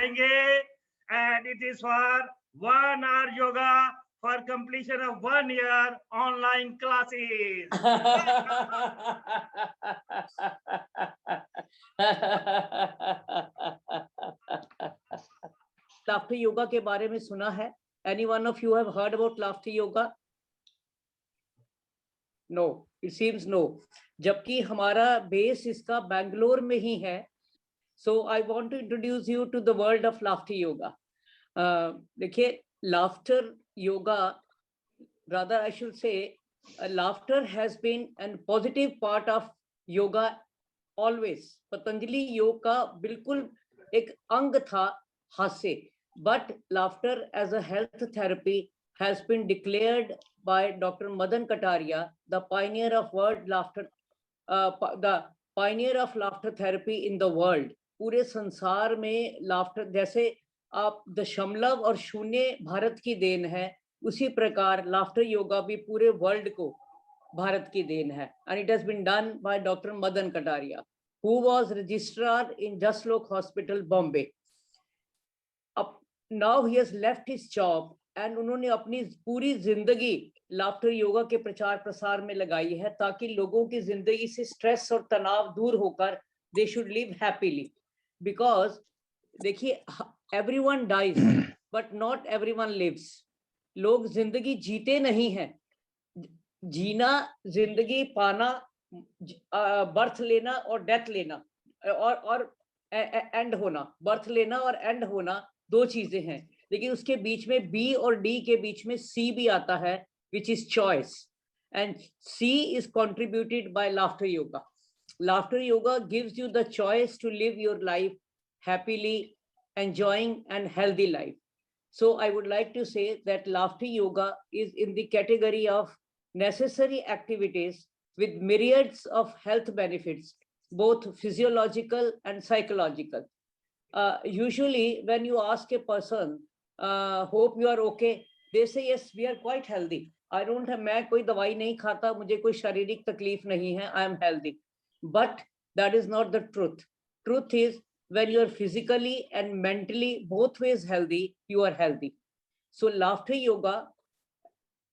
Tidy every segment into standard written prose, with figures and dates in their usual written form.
सिखाएंगे and it is for 1 hour yoga for completion of 1 year online classes. Laughter yoga के बारे में सुना है? Any one of you have heard about laughter yoga? No, it seems no. जबकि हमारा base इसका बैंगलोर में ही है. So I want to introduce you to the world of laughter yoga. देखिए, laughter yoga, rather I should say, laughter has been a positive part of yoga always. Patanjali योग का बिल्कुल एक अंग था हास्य. But laughter as a health therapy has been declared by Dr. Madan Kataria, the pioneer of world laughter, the pioneer of laughter therapy in the world. पूरे संसार में लाफ्टर, जैसे आप दशमलव और शून्य भारत की देन है, उसी प्रकार लाफ्टर योगा भी पूरे वर्ल्ड को भारत की देन है. And it has been done by Dr. Madan Kataria, who was registrar in Jaslok Hospital, Bombay. Now he has left his job and उन्होंने अपनी पूरी जिंदगी लाफ्टर योगा के प्रचार प्रसार में लगाई है, ताकि लोगों की जिंदगी से स्ट्रेस और तनाव दूर होकर they should live happily. Because देखिए, everyone dies but not everyone lives. लोग जिंदगी जीते नहीं हैं. जीना, जिंदगी पाना, बर्थ लेना और डेथ लेना और एंड होना. बर्थ लेना और एंड होना दो चीजें हैं, लेकिन उसके बीच में बी और डी के बीच में सी भी आता है, which is choice. And C is contributed by laughter yoga. Laughter yoga gives you the choice to live your life happily, enjoying and healthy life. So I would like to say that laughter yoga is in the category of necessary activities with myriads of health benefits, both physiological and psychological. Usually when you ask a person, hope you are okay, they say yes, we are quite healthy. I don't have, मैं कोई दवाई नहीं खाता, मुझे कोई शारीरिक तकलीफ नहीं है, I am healthy. But that is not the truth. Truth is, when you are physically and mentally both ways healthy, you are healthy. So laughter yoga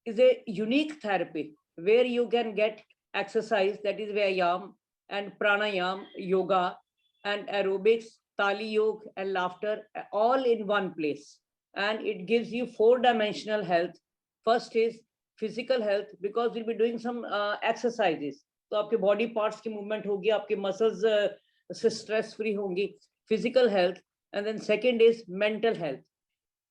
is a unique therapy where you can get exercise, that is vyayam and pranayam, yoga and aerobics, tali yoga and laughter, all in one place. And it gives you 4-dimensional health. First is physical health, because we'll be doing some exercises. तो आपके body parts की movement होगी, आपके muscles से stress free होंगी. Physical health. And then second is mental health.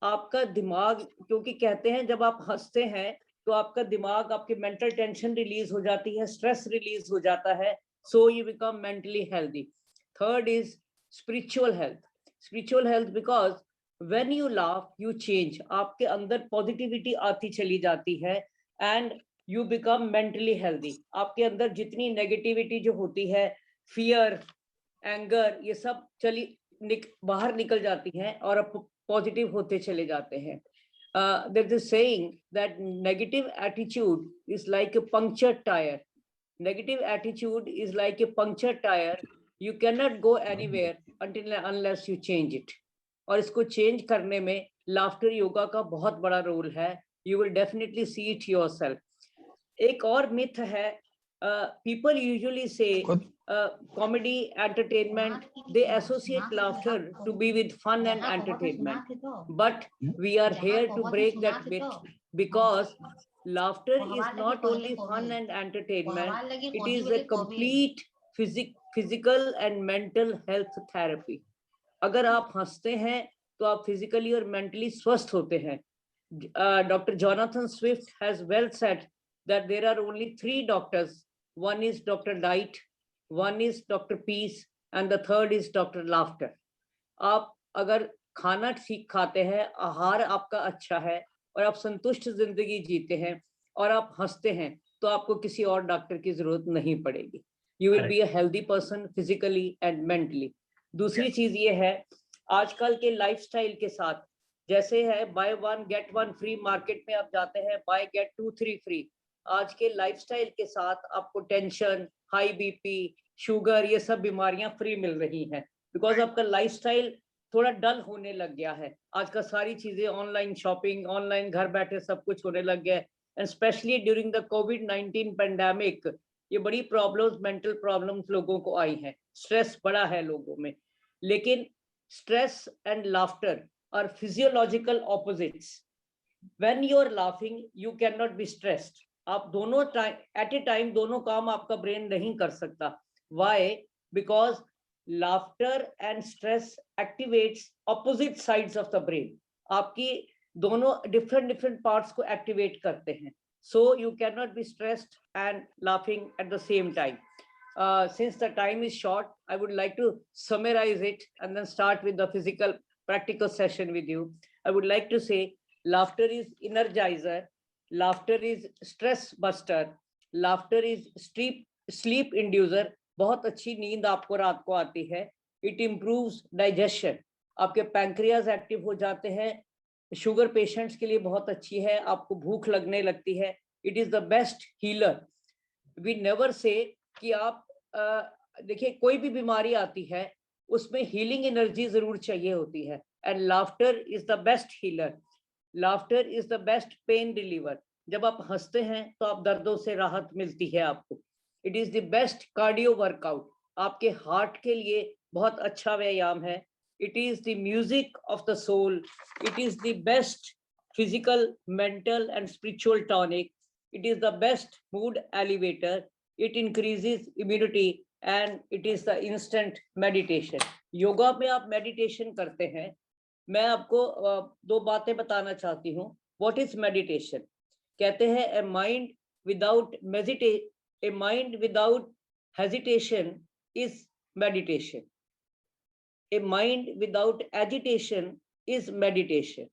आपका दिमाग, क्योंकि कहते हैं जब आप हंसते हैं तो आपका दिमाग, आपकी मेंटल टेंशन रिलीज हो जाती है, स्ट्रेस रिलीज हो जाता है, so you become mentally healthy. Third is spiritual health. Spiritual health because when you laugh you change, आपके अंदर पॉजिटिविटी आती चली जाती है and you become mentally healthy. आपके अंदर जितनी नेगेटिविटी जो होती है, फियर, एंगर, ये सब बाहर निकल जाती हैं और आप पॉजिटिव होते चले जाते हैं. There is a saying that negative attitude is like a punctured tire. Negative attitude is like a punctured tire. You cannot go anywhere unless you change it. और इसको चेंज करने में लाफ्टर योगा का बहुत बड़ा रोल है. You will definitely see it yourself. एक और मिथ है, people usually say comedy, entertainment, they associate laughter to be with fun and entertainment. But we are here to break that myth, because laughter is not only fun and entertainment, it is a complete physical and mental health therapy. अगर आप हंसते हैं तो आप physically और mentally स्वस्थ होते हैं. Dr. Jonathan Swift has well said that there are only 3 doctors. One is Dr. Light, one is Dr. Peace, and the third is Dr. Laughter. आप अगर खाना ठीक खाते हैं, आहार आपका अच्छा है और आप संतुष्ट जिंदगी जीते हैं और आप हंसते हैं, तो आपको किसी और डॉक्टर की जरूरत नहीं पड़ेगी. You will be a healthy person physically and mentally. दूसरी चीज ये है, आजकल के लाइफस्टाइल के साथ, जैसे है बाय 1 गेट 1 फ्री, मार्केट में आप जाते हैं बाय गेट 2 3 फ्री. आज के लाइफस्टाइल के साथ आपको टेंशन, हाई बीपी, शुगर, ये सब बीमारियां फ्री मिल रही हैं, बिकॉज आपका लाइफस्टाइल थोड़ा डल होने लग गया है। आजकल सारी चीजें ऑनलाइन शॉपिंग, ऑनलाइन घर बैठे सब कुछ होने लग गया है, and specially during the covid pandemic ये बड़ी प्रॉब्लम्स, मेंटल प्रॉब्लम्स लोगों को आई हैं, स्ट्रेस बड़ा है लोगों में। लेकिन stress and laughter are physiological opposites. When you are laughing you can not be stressed. आप दोनों टाइम एट ए टाइम दोनों काम आपका ब्रेन नहीं कर सकता। Why? Because laughter and stress activates opposite sides of the brain. आपकी दोनों डिफरेंट डिफरेंट पार्ट्स को एक्टिवेट करते हैं, so you cannot be stressed and laughing at the same time. Since the time is short, I would like to summarize it and then start with the physical practical session with you. I would like to say laughter is energizer, laughter is stress buster, laughter is sleep inducer. बहुत अच्छी नींद आपको रात को आती है। It improves digestion. आपके pancreas active हो जाते हैं। शुगर पेशेंट्स के लिए बहुत अच्छी है, आपको भूख लगने लगती है। It is the best healer. We never say कि आप देखिए कोई भी बीमारी आती है उसमें हीलिंग एनर्जी जरूर चाहिए होती है, and laughter is the best healer. Laughter is the best pain reliever. जब आप हंसते हैं तो आप दर्दों से राहत मिलती है आपको। It is the best cardio workout. आपके हार्ट के लिए बहुत अच्छा व्यायाम है। It is the music of the soul. It is the best physical, mental, and spiritual tonic. It is the best mood elevator. It increases immunity, and it is the instant meditation. Yoga में आप meditation करते हैं। मैं आपको दो बातें बताना चाहती हूँ। What is meditation? कहते हैं a mind without hesitation is meditation. A mind without agitation is meditation,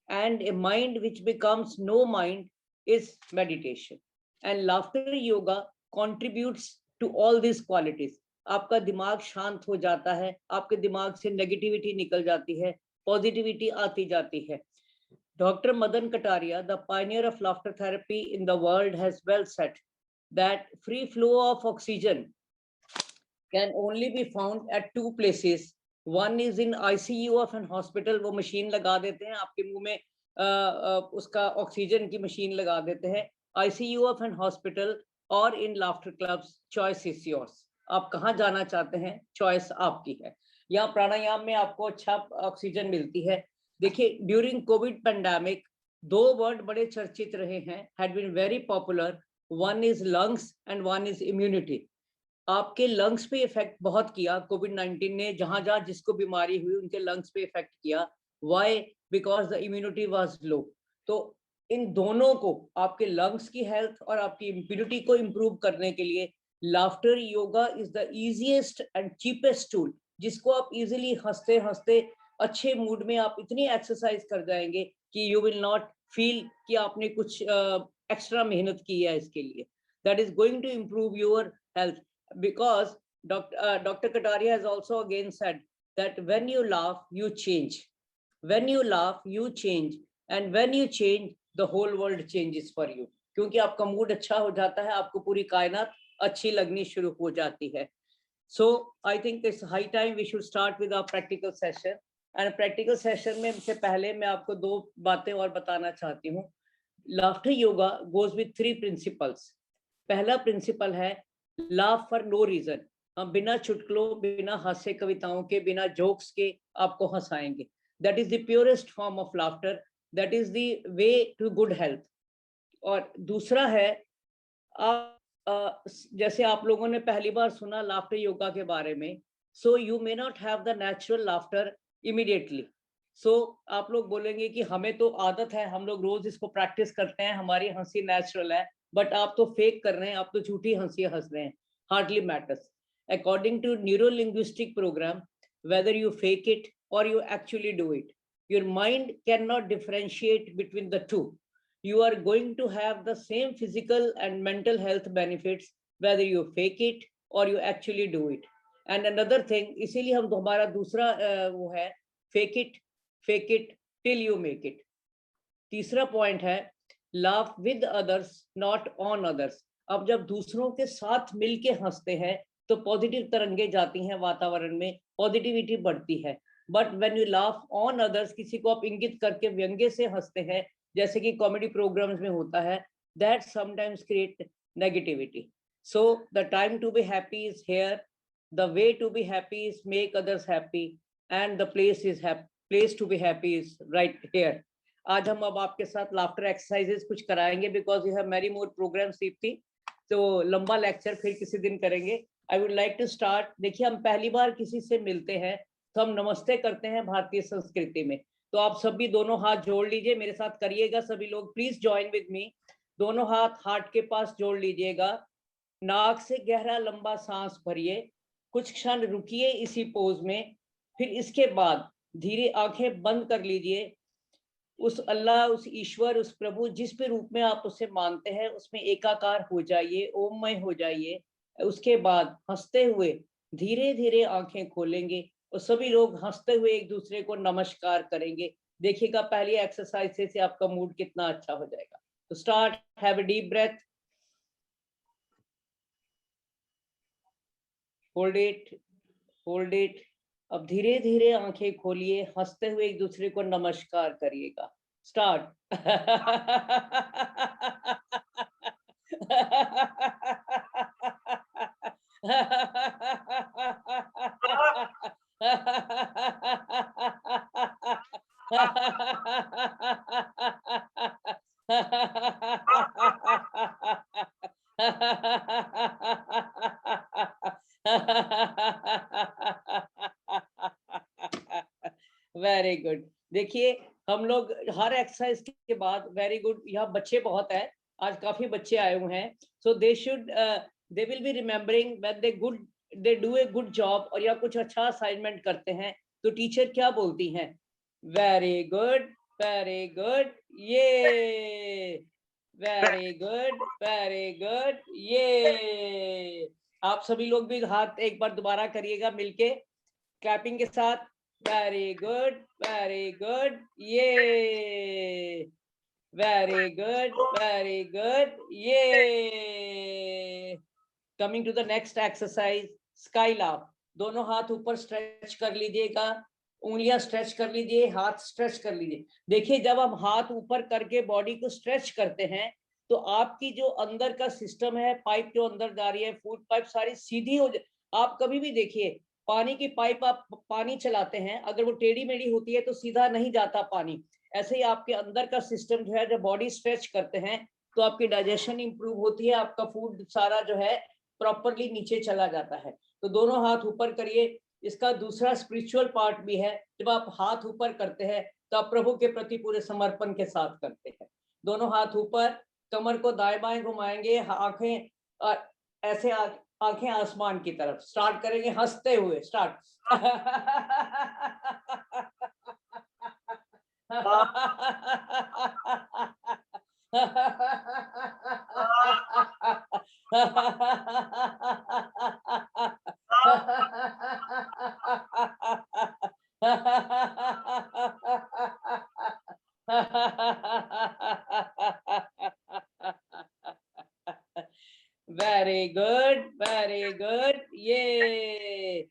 and a mind which becomes no mind is meditation. And laughter yoga contributes to all these qualities. आपका दिमाग शांत हो जाता है, आपके दिमाग से नेगेटिविटी निकल जाती है, पॉजिटिविटी आती जाती है। Dr. Madan Kataria, the pioneer of laughter therapy in the world, has well said that free flow of oxygen can only be found at two places. One is in ICU of an hospital. वो machine लगा देते हैं आपके मुंह में, उसका oxygen की machine लगा देते हैं। ICU of an hospital और in laughter clubs. Choice is yours. आप कहाँ जाना चाहते हैं, चॉइस आपकी है। यहाँ प्राणायाम में आपको अच्छा ऑक्सीजन मिलती है। देखिए ड्यूरिंग कोविड पेंडेमिक दो वर्ड बड़े चर्चित रहे हैं, had been very popular. One is lungs and one is immunity. आपके लंग्स पे इफेक्ट बहुत किया कोविड-19 ने, जहां जहां जिसको बीमारी हुई उनके लंग्स पे इफेक्ट किया। Why? Because the immunity was low. तो इन दोनों को, आपके लंग्स की हेल्थ और आपकी इम्यूनिटी को इम्प्रूव करने के लिए laughter yoga is the easiest and cheapest tool, जिसको आप इजीली हंसते हंसते अच्छे मूड में आप इतनी एक्सरसाइज कर जाएंगे कि यू विल नॉट फील कि आपने कुछ एक्स्ट्रा मेहनत की है इसके लिए। That is going to improve your health, because Dr. Kataria has also again said that when you laugh, you change. When you laugh, you change. And when you change, the whole world changes for you. क्योंकि आपका mood अच्छा हो जाता है, आपको पूरी कायनात अच्छी लगनी शुरू हो जाती है। So I think it's high time we should start with our practical session. And practical session में से पहले मैं आपको दो बातें और बताना चाहती हूँ। Laughter yoga goes with three principles. पहला प्रिंसिपल है लाफ फॉर नो रीजन। हम बिना चुटकुलों, बिना हास्य कविताओं के, बिना जोक्स के आपको हंसाएंगे। That is the purest form of laughter, that is the way to good health. और दूसरा है, आप जैसे आप लोगों ने पहली बार सुना लाफ्टर योगा के बारे में, so you may not have the natural laughter immediately. So आप लोग बोलेंगे कि हमें तो आदत है, हम लोग रोज इसको प्रैक्टिस करते हैं, हमारी हंसी नेचुरल है, बट आप तो फेक कर रहे हैं, आप तो झूठी हंसी हंस रहे हैं। Hardly matters. According to neuro linguistic program, whether you fake it or you actually do it, your mind cannot differentiate between the two. You are going to have the same physical and mental health benefits whether you fake it or you actually do it. And another thing, इसीलिए हम हमारा दूसरा वो है fake it till you make it. तीसरा point है laugh with others not on others. अब जब दूसरों के साथ मिलके हंसते हैं तो पॉजिटिव तरंगे जाती हैं वातावरण में, पॉजिटिविटी बढ़ती है। But when you laugh on others, किसी को आप इंगित करके व्यंग्य से हंसते हैं, जैसे कि कॉमेडी प्रोग्राम्स में होता है, that sometimes create negativity. So the time to be happy is here. The way to be happy is make others happy, and the place to be happy is right here. आज हम अब आपके साथ laughter exercises कुछ कराएंगे, because you have many more programs Deepti. तो लंबा lecture फिर किसी दिन करेंगे. I would like to start. देखिए, हम पहली बार किसी से मिलते हैं तो हम नमस्ते करते हैं भारतीय संस्कृति में. तो आप सभी दोनों हाथ जोड़ लीजिए, मेरे साथ करिएगा सभी लोग. Please join with me. दोनों हाथ हार्ट के पास जोड़ लीजिएगा. नाक से गहरा लंबा सांस भरिए. कुछ क्षण रुकिए इसी पोज में. फिर इसके बाद धीरे आंखें बंद कर लीजिए. उस अल्लाह, उस ईश्वर, उस प्रभु, जिस भी रूप में आप उसे मानते हैं, उसमें एकाकार हो जाइए, ओममय हो जाइए. उसके बाद हंसते हुए धीरे धीरे आंखें खोलेंगे और सभी लोग हंसते हुए एक दूसरे को नमस्कार करेंगे. देखिएगा पहली एक्सरसाइज से आपका मूड कितना अच्छा हो जाएगा. तो start. Have a deep breath. Hold it, hold it. अब धीरे धीरे आंखें खोलिए, हंसते हुए एक दूसरे को नमस्कार करिएगा. स्टार्ट. Very good. देखिए, हम लोग हर एक्सरसाइज के बाद, वेरी गुड, यहाँ बच्चे बहुत है, आज काफी बच्चे आए हुए हैं. So they should, they will be remembering when they do a good job, और या कुछ अच्छा असाइनमेंट करते हैं तो टीचर क्या बोलती हैं? Very good, very good, yay very good, very good, ये. आप सभी लोग भी हाथ एक बार दोबारा करिएगा मिलके क्लैपिंग के साथ. Very good, very good, yay. Very good, very good, yay. Coming to the next exercise, sky laugh. दोनों हाथ ऊपर स्ट्रेच कर लीजिएगा, उंगलियां स्ट्रेच कर लीजिए, हाथ स्ट्रेच कर लीजिए. देखिए, जब हम हाथ ऊपर करके बॉडी को स्ट्रेच करते हैं तो आपकी जो अंदर का सिस्टम है, पाइप जो अंदर जा रही है, फूड पाइप सारी सीधी हो जाए. आप कभी भी देखिए, पानी की पाइप आप पानी चलाते हैं, अगर वो टेढ़ी मेढ़ी होती है तो सीधा नहीं जाता पानी. ऐसे ही आपके अंदर का सिस्टम जो है, जब बॉडी स्ट्रेच करते हैं तो आपकी डाइजेशन इंप्रूव होती है, आपका फूड सारा जो है प्रॉपरली नीचे चला जाता है. तो दोनों हाथ ऊपर करिए. इसका दूसरा स्पिरिचुअल पार्ट भी है. जब आप हाथ ऊपर करते हैं तो आप प्रभु के प्रति पूरे समर्पण के साथ करते हैं. दोनों हाथ ऊपर, कमर को दाएं बाएं घुमाएंगे, आंखें ऐसे आंखें आसमान की तरफ. स्टार्ट करेंगे हंसते हुए. Start. Very good, very good, yay.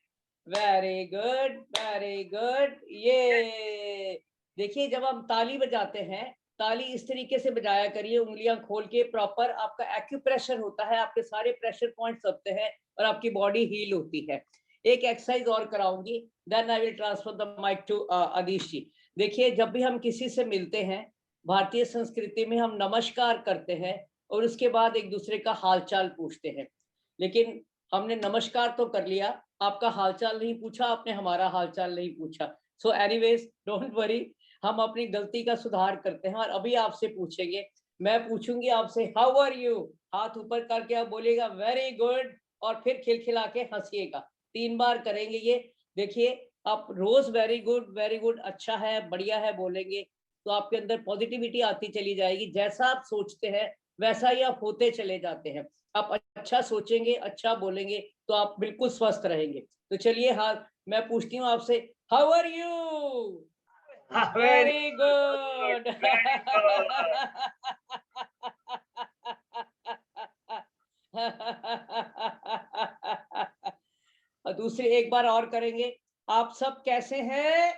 Very good, very good, ये. देखिए, जब हम ताली बजाते हैं, ताली इस तरीके से बजाया करिए, उंगलियां खोल के प्रॉपर. आपका एक्यूप्रेशर होता है, आपके सारे प्रेशर पॉइंट्स होते हैं और आपकी बॉडी हील होती है. एक एक्सरसाइज और कराऊंगी, then I will transfer the mic to Adish ji. देखिए, जब भी हम किसी से मिलते हैं, भारतीय संस्कृति में हम नमस्कार करते हैं और उसके बाद एक दूसरे का हालचाल पूछते हैं. लेकिन हमने नमस्कार तो कर लिया, आपका हालचाल नहीं पूछा, आपने हमारा हालचाल नहीं पूछा. सो एनीवेज, डोंट वरी, हम अपनी गलती का सुधार करते हैं. और अभी आपसे पूछेंगे, मैं पूछूंगी आपसे, हाउ आर यू. हाथ ऊपर करके आप बोलेगा वेरी गुड, और फिर खिलखिला के हंसिएगा. 3 बार करेंगे ये. देखिए, आप रोज वेरी गुड, अच्छा है, बढ़िया है बोलेंगे तो आपके अंदर पॉजिटिविटी आती चली जाएगी. जैसा आप सोचते हैं वैसा ही आप होते चले जाते हैं. आप अच्छा सोचेंगे, अच्छा बोलेंगे तो आप बिल्कुल स्वस्थ रहेंगे. तो चलिए, हाँ, मैं पूछती हूँ आपसे, how are you. Very very good. good, very good. दूसरी एक बार और करेंगे. आप सब कैसे हैं?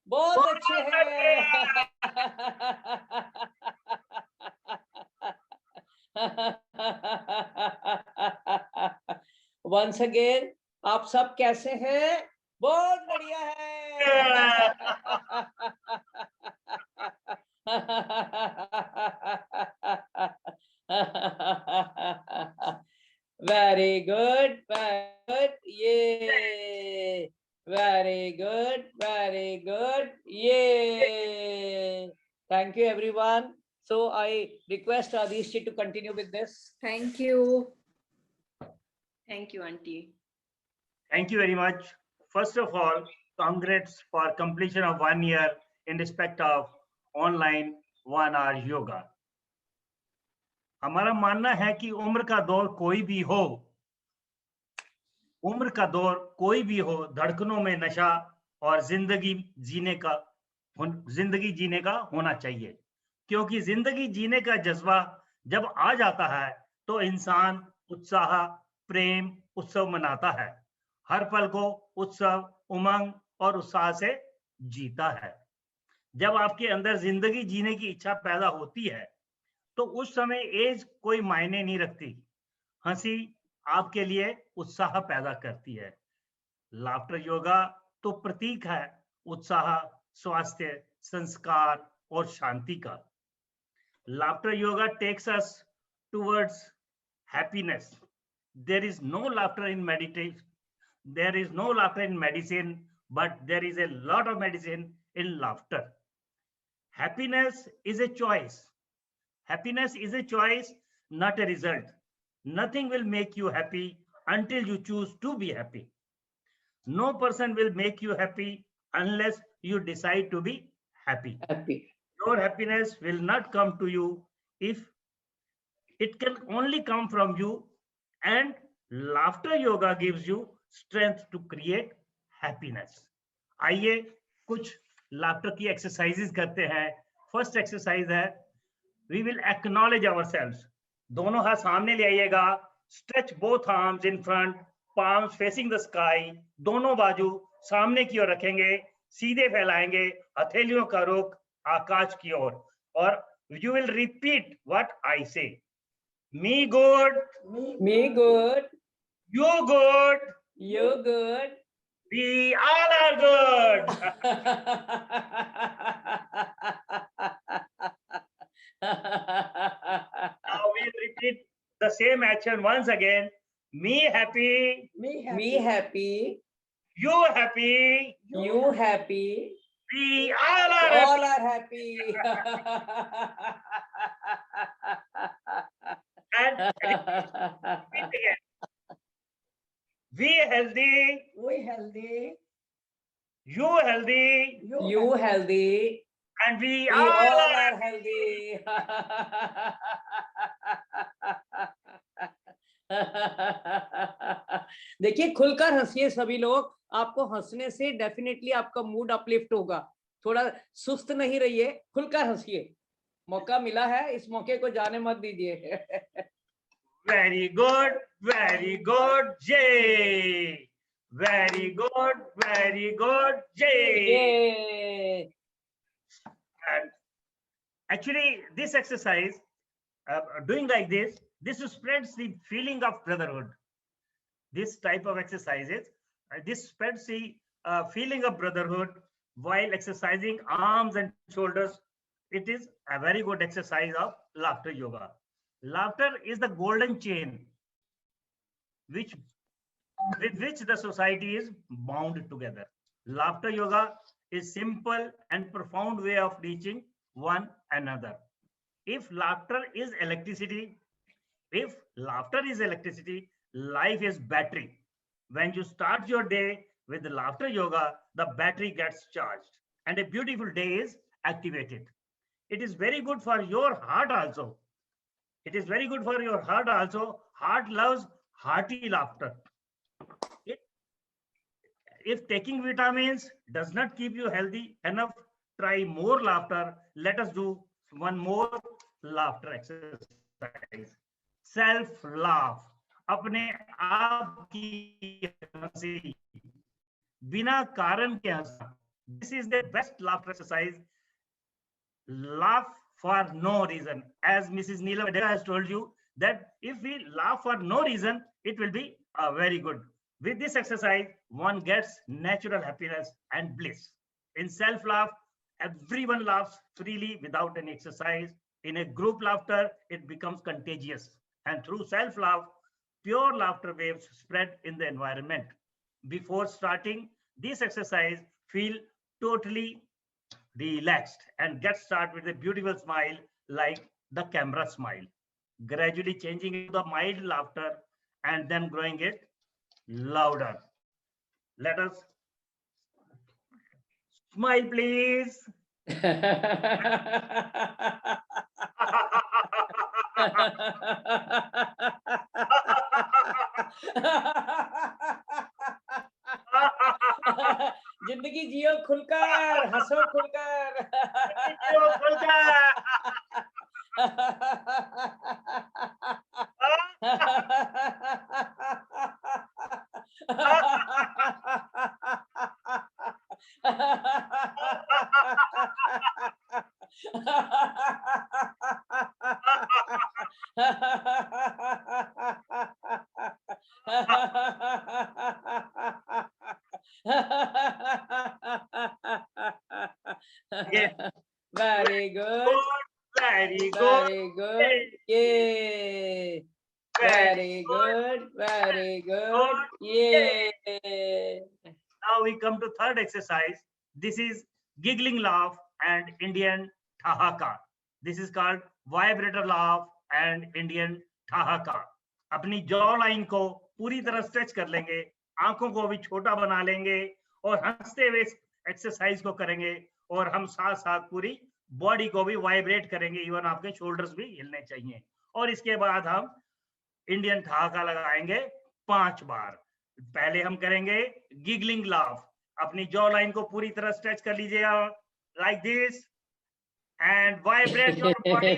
बहुत अच्छे हैं। वंस अगेन, आप सब कैसे हैं? बहुत बढ़िया है। Very good, yay very good, very good, ये thank you everyone. So I request Adishji to continue with this. Thank you. Thank you, Auntie. Thank you very much. First of all, congrats for completion of 1 year in respect of online 1 hour yoga. हमारा मानना है कि उम्र का दौर कोई भी हो, उम्र का दौर कोई भी हो, धड़कनों में नशा और जिंदगी जीने का होना चाहिए, क्योंकि जिंदगी जीने का जज्बा जब आ जाता है तो इंसान उत्साह, प्रेम, उत्सव मनाता है, हर पल को उत्सव, उमंग और उत्साह से जीता है. जब आपके अंदर जिंदगी जीने की इच्छा पैदा होती है तो उस समय एज कोई मायने नहीं रखती. हंसी आपके लिए उत्साह पैदा करती है. लाफ्टर योगा तो प्रतीक है उत्साह, स्वास्थ्य, संस्कार और शांति का. Laughter yoga takes us towards happiness. There is no laughter in meditation. There is no laughter in medicine, but there is a lot of medicine in laughter. Happiness is a choice. Happiness is a choice, not a result. Nothing will make you happy until you choose to be happy. No person will make you happy unless you decide to be happy. Your happiness will not come to you if it can only come from you, and laughter yoga gives you strength to create happiness. आइए कुछ laughter की exercises करते हैं. First exercise है we will acknowledge ourselves. दोनों हाथ सामने ले आइएगा. Stretch both arms in front, palms facing the sky. दोनों बाजू सामने की ओर रखेंगे, सीधे फैलाएंगे, हथेलियों का रुख आकाश की ओर, और you will repeat what I say. Me good, Me good, you good, you good. we all are good. Now we'll repeat the same action once again. Me happy, Me happy, you happy, you happy, we all are all are happy. And repeat again. We healthy, you healthy, You healthy, and we we all all are are healthy. देखिए, खुलकर हंसिए सभी लोग. आपको हंसने से definitely आपका mood uplift होगा. थोड़ा सुस्त नहीं रहिए, खुलकर हंसिए. मौका मिला है, इस मौके को जाने मत दीजिए. very good, Jay. Very good, Jay. Yay. And actually, this exercise, doing like this spreads the feeling of brotherhood. This type of exercises, this spreads the feeling of brotherhood while exercising arms and shoulders. It is a very good exercise of laughter yoga. Laughter is the golden chain with which the society is bound together. Laughter yoga is simple and profound way of reaching one another. If laughter is electricity, life is battery. When you start your day with the laughter yoga, the battery gets charged and a beautiful day is activated. It is very good for your heart also. Heart loves hearty laughter. If taking vitamins does not keep you healthy enough, try more laughter. Let us do one more laughter exercise. Self laugh. अपने आप की हंसी. बिना कारण के हंसना. This is the best laughter exercise. Laugh for no reason. As Mrs. Neelam Adega has told you, that if we laugh for no reason, it will be very good. With this exercise, one gets natural happiness and bliss. In self-laugh, everyone laughs freely without any exercise. In a group laughter, it becomes contagious. And through self-laugh, pure laughter waves spread in the environment. Before starting this exercise, feel totally relaxed and get started with a beautiful smile like the camera smile, gradually changing into the mild laughter and then growing it louder. Let us smile, please. जिंदगी जियो खुलकर, हंसो खुलकर. Very good. Very good. Very good. Yay. Very good. Very good. Yay. Now we come to third exercise. This is giggling laugh and Indian ठहाका. This is called vibrator laugh and Indian ठहाका. अपनी jaw line को पूरी तरह stretch कर लेंगे, आंखों को भी छोटा बना लेंगे और हंसते हुए एक्सरसाइज को करेंगे और हम साथ साथ पूरी बॉडी को भी वाइब्रेट करेंगे, इवन आपके शोल्डर्स भी हिलने चाहिए. और इसके बाद हम इंडियन ठहाका लगाएंगे 5 बार. पहले हम करेंगे गिगलिंग लाफ. अपनी जॉ लाइन को पूरी तरह स्ट्रेच कर लीजिएगा like this and vibrate your body.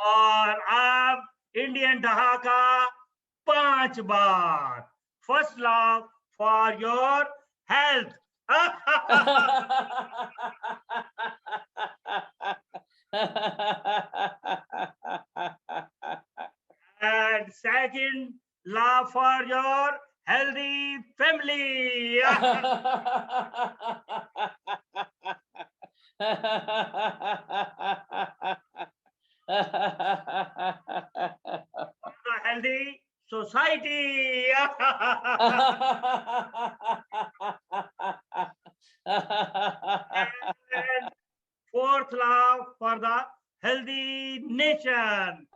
और अब इंडियन ठहाका 5 बार. First laugh for your health. And second, laugh for your healthy family. For the healthy society. And fourth, laugh for the healthy nation.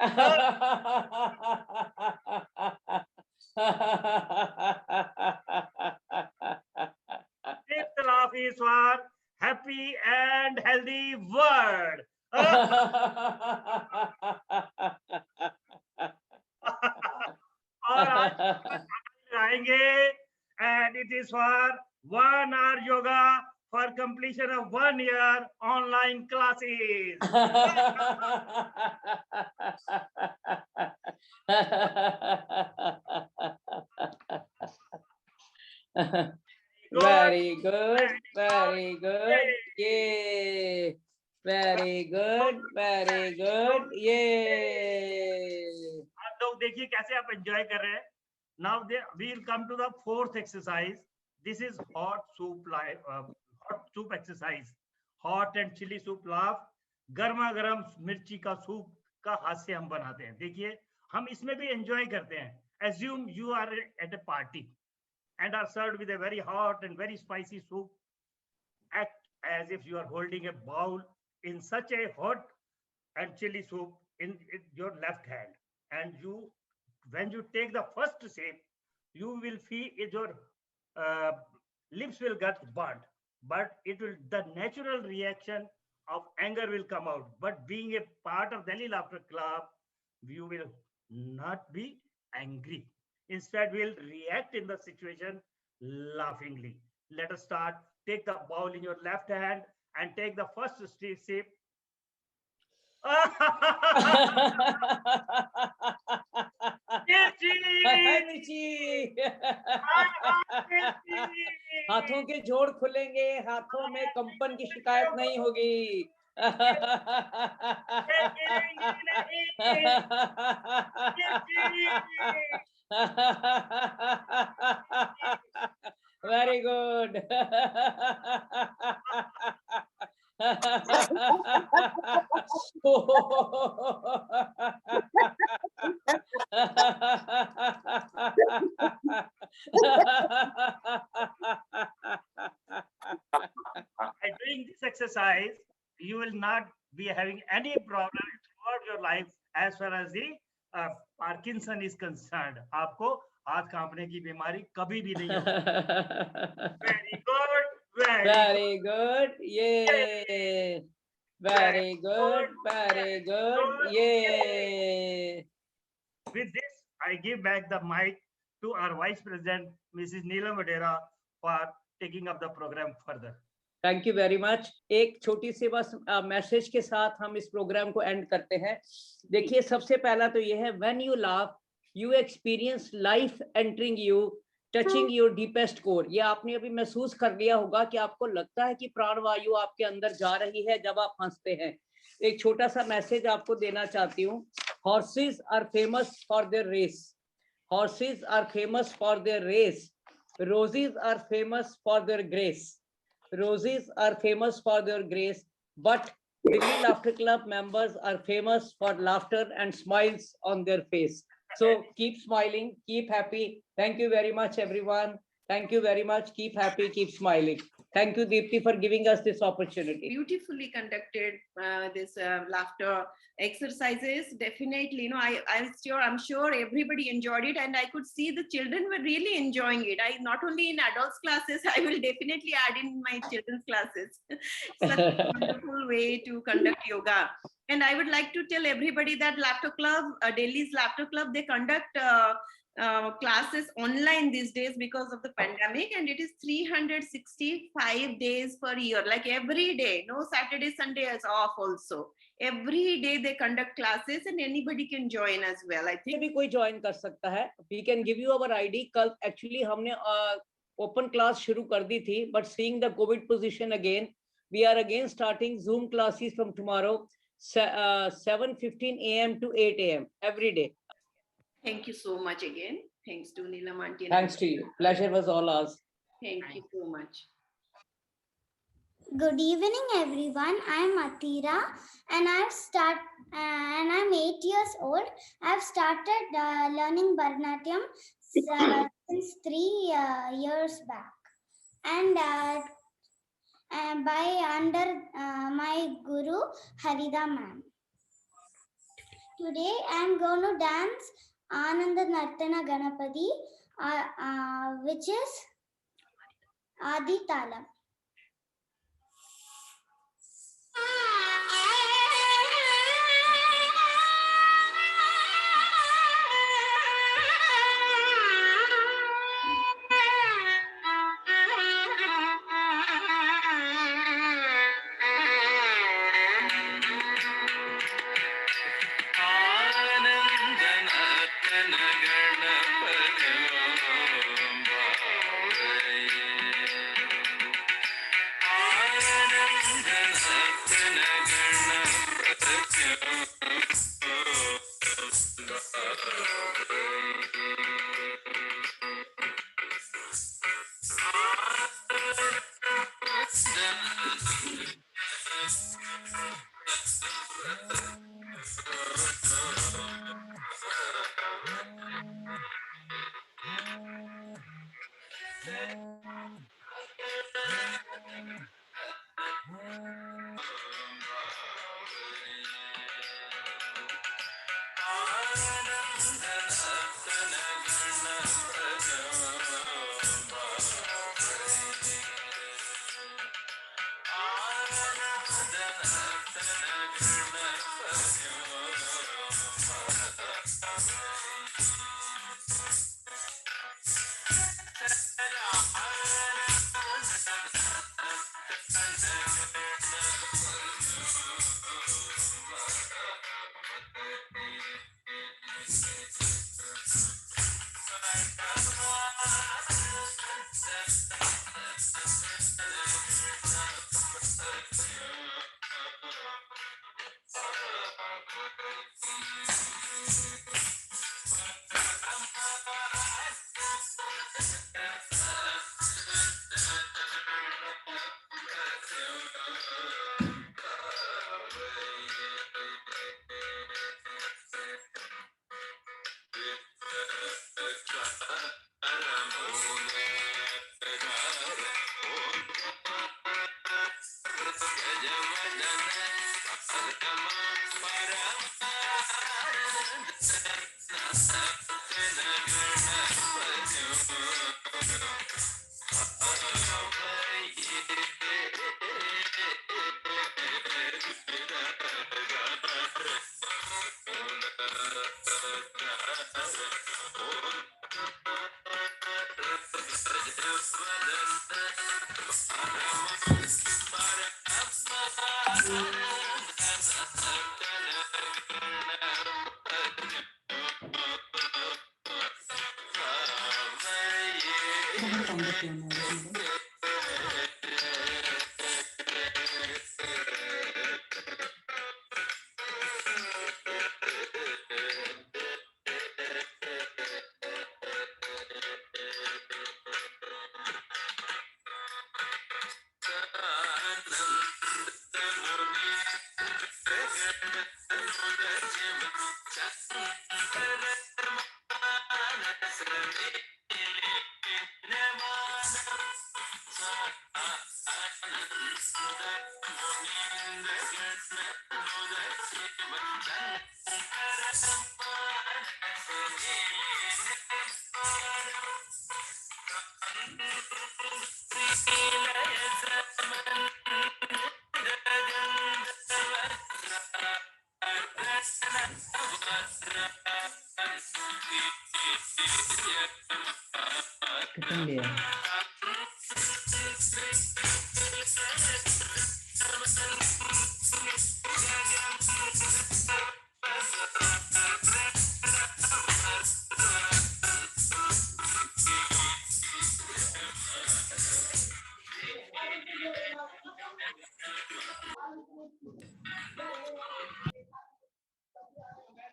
Fifth laugh is for happy and healthy world. और आएंगे and it is for 1 hour yoga for completion of 1 year online classes. Very good, very good. Yay. Very good, very good. Yay. आप लोग देखिए कैसे आप enjoy कर रहे हैं. Now we'll come to the fourth exercise. This is hot soup exercise. Hot and chili soup laugh. गर्मा गर्म मिर्ची का सूप का हास्य हम बनाते हैं. देखिए हम इसमें भी एंजॉय करते हैं. Assume you are at a party and are served with a very hot and very spicy soup. Act as if you are holding a bowl in such a hot and chili soup in your left hand, and when you take the first sip, you will feel your lips will get burnt, but the natural reaction of anger will come out. But being a part of Delhi Laughter Club, you will not be angry. Instead, we'll react in the situation laughingly. Let us start. Take the bowl in your left hand and take the first sip. हाथों के जोड़ खुलेंगे, हाथों में कंपन की शिकायत नहीं होगी। Very good. By doing this exercise, you will not be having any problem throughout your life as far as the Parkinson is concerned. आपको हाथ कांपने की बीमारी कभी भी नहीं होगी. Very good, very good. Yay. Very good, very good. Yay. With this, I give back the mic to our Vice President, Mrs. Neelam Vadera, for taking up the program further. Thank you very much. एक छोटी सी बस message के साथ हम इस programme को and करते हैं। देखिए, सबसे पहला तो ये है, when you laugh you experience life entering you, touching your deepest core. ये आपने अभी महसूस कर लिया होगा कि आपको लगता है कि प्राणवायु आपके अंदर जा रही है जब आप हंसते हैं। एक छोटा सा मैसेज आपको देना चाहती हूँ। Horses are famous for their race, horses are famous for their race, roses are famous for their grace, roses are famous for their grace, but Delhi Laughter Club members are famous for laughter and smiles on their face. So keep smiling, keep happy. Thank you very much, everyone. Thank you very much. Keep happy, keep smiling. Thank you, Deepti, for giving us this opportunity. Beautifully conducted this laughter exercises. Definitely, I'm sure everybody enjoyed it, and I could see the children were really enjoying it. I not only in adults classes, I will definitely add in my children's classes. Such a wonderful way to conduct yoga. And I would like to tell everybody that Laughter Club, Delhi's Laughter Club, they conduct classes online these days because of the pandemic, and it is 365 days per year, like every day, no Saturday, Sunday is off also. Every day they conduct classes and anybody can join as well. I think भी कोई join कर सकता है. We can give you our ID. कल actually हमने open class शुरू कर दी थी, but seeing the COVID position again, we are again starting Zoom classes from tomorrow, 7:15 a.m. to 8 a.m. every day. Thank you so much again. Thanks to Neelam Aunty. Thanks to you. Pleasure was all ours. Thank you so much. Good evening, everyone. I'm Atira, and I'm 8 years old. I've started learning Bharatanatyam since 3 years back, and by under my guru Harida ma'am. Today I'm going to dance Ananda Nartana Ganapati, which is Adi Talam.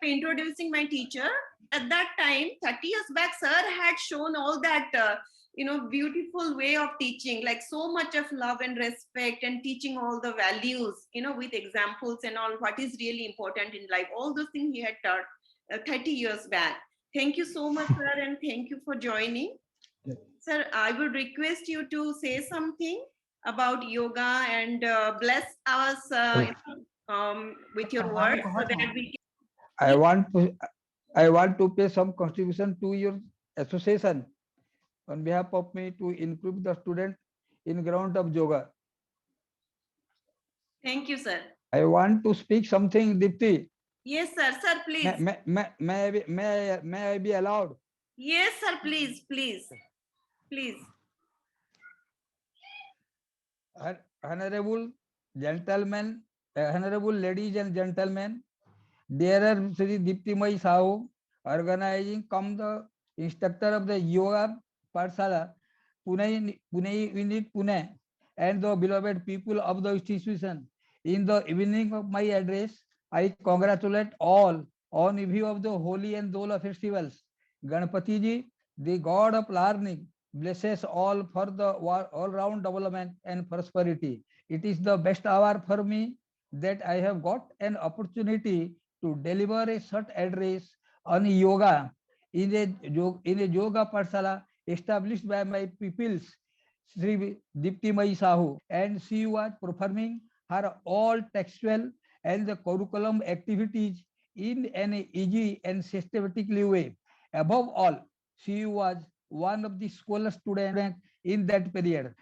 Introducing my teacher. At that time, 30 years back, sir had shown all that beautiful way of teaching, like so much of love and respect, and teaching all the values, with examples and all what is really important in life. All those things he had taught 30 years back. Thank you so much, sir, and thank you for joining. Sir, I would request you to say something about yoga and bless us with your words so that we can. I want to pay some contribution to your association on behalf of me to improve the student in ground of yoga. Thank you, sir. I want to speak something, Dipti. Yes, sir. Sir, please. May I be allowed? Yes, sir. Please, please, please. Honorable gentlemen, honorable ladies and gentlemen, dear Sri Diptimai Sahu, organizing come the instructor of the Yoga Pathshala, Pune Unit Pune, and the beloved people of the institution. In the evening of my address, I congratulate all on view of the holy and Dola festivals. Ganpati Ji, the god of learning, blesses all for the all-round development and prosperity. It is the best hour for me that I have got an opportunity to deliver a short address on yoga in a yoga pathshala established by my pupils, Sri Diptimai Sahu, and she was performing her all textual and the curriculum activities in an easy and systematically way. Above all, she was one of the scholar students in that period.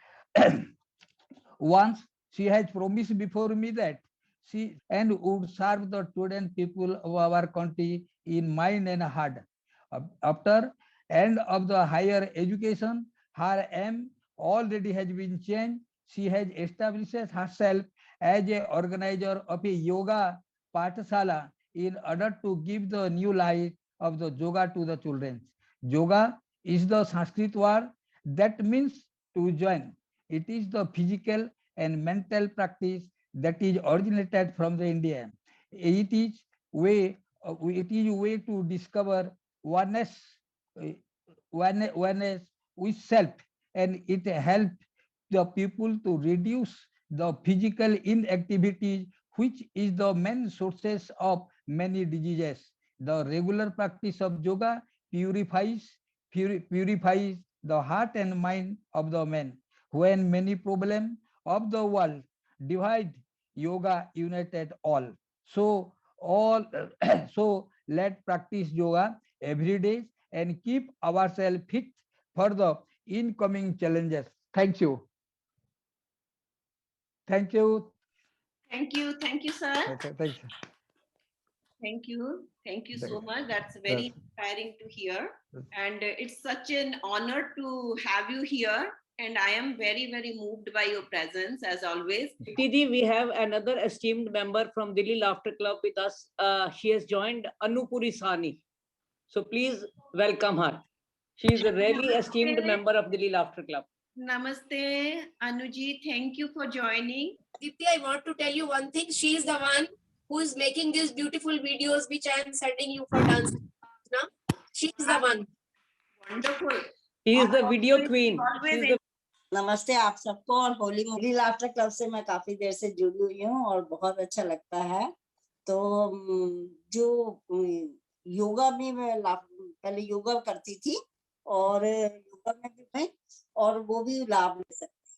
Once she has promised before me that She and would serve the student people of our country in mind and heart. After end of the higher education, her aim already has been changed. She has established herself as a organizer of a yoga pathsala in order to give the new light of the yoga to the children. Yoga is the Sanskrit word that means to join. It is the physical and mental practice that is originated from the India. It is way to discover oneness, uh, oneness with self, and it helps the people to reduce the physical inactivity, which is the main sources of many diseases. The regular practice of yoga purifies the heart and mind of the man. When many problems of the world divide, yoga united all. So all so let practice yoga every day and keep ourselves fit for the incoming challenges. Thank you. Thank you. Thank you, sir. Thanks. Thank you so Thank- much. That's very inspiring to hear. And it's such an honor to have you here. And I am very, very moved by your presence as always. Didi, we have another esteemed member from Delhi Laughter Club with us. She has joined Anupuri Sani. So please welcome her. She is a really esteemed member of Delhi Laughter Club. Namaste, Anuji. Thank you for joining. Deepti, I want to tell you one thing. She is the one who is making these beautiful videos which I am sending you for dance. She is the one. Wonderful. She is the video queen. She is the नमस्ते आप सबको और Holi laughter club से मैं काफी देर से जुड़ी हुई हूँ और बहुत अच्छा लगता है। तो जो योगा में मैं पहले योगा करती थी और योगा में भी मैं और वो भी लाभ ले सकती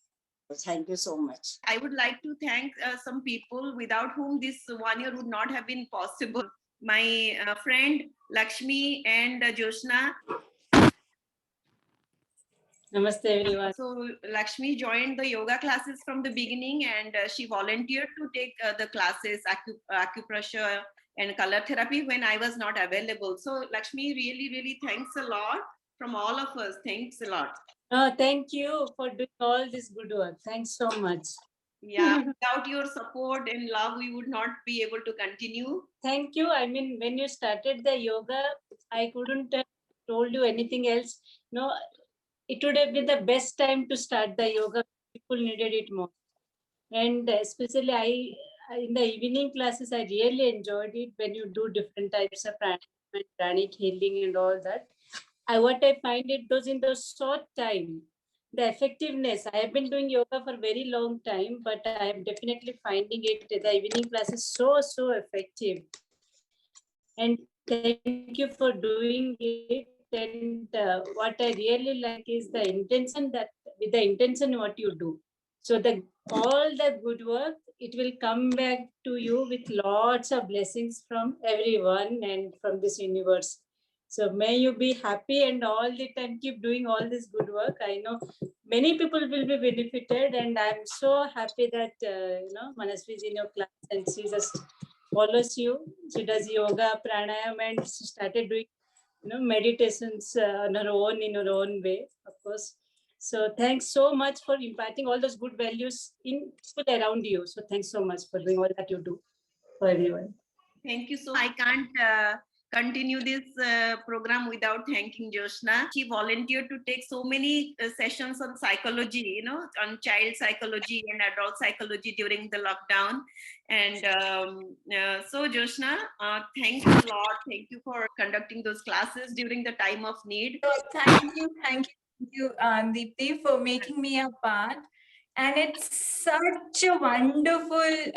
हूँ। Thank you so much. I would like to thank some people without whom this 1 year would not have been possible. My friend Lakshmi and Joshna. Namaste everyone. So Lakshmi joined the yoga classes from the beginning and she volunteered to take the classes, acupressure and color therapy when I was not available. So Lakshmi, really, really thanks a lot from all of us. Thanks a lot. Thank you for doing all this good work. Thanks so much. Yeah, without your support and love, we would not be able to continue. Thank you. I mean, when you started the yoga, I couldn't have told you anything else. No, it would have been the best time to start the yoga. People needed it more. And especially in the evening classes, I really enjoyed it when you do different types of pranic healing and all that. What I find it was in the short time, the effectiveness. I have been doing yoga for a very long time, but I am definitely finding it, the evening classes so effective. And thank you for doing it. And what I really like is the intention with the intention what you do. So all the good work, it will come back to you with lots of blessings from everyone and from this universe. So may you be happy and all the time keep doing all this good work. I know many people will be benefited, and I'm so happy that Manasvi is in your class and she just follows you. She does yoga, pranayam, and she started doing meditations on her own in her own way, of course. So thanks so much for imparting all those good values in people around you. So thanks so much for doing all that you do for everyone. Thank you so much. I can't continue this program without thanking Joshna. She volunteered to take so many sessions on psychology, on child psychology and adult psychology during the lockdown. And so Joshna, thank you a lot. Thank you for conducting those classes during the time of need. Thank you, Deepti, for making me a part. And it's such a wonderful,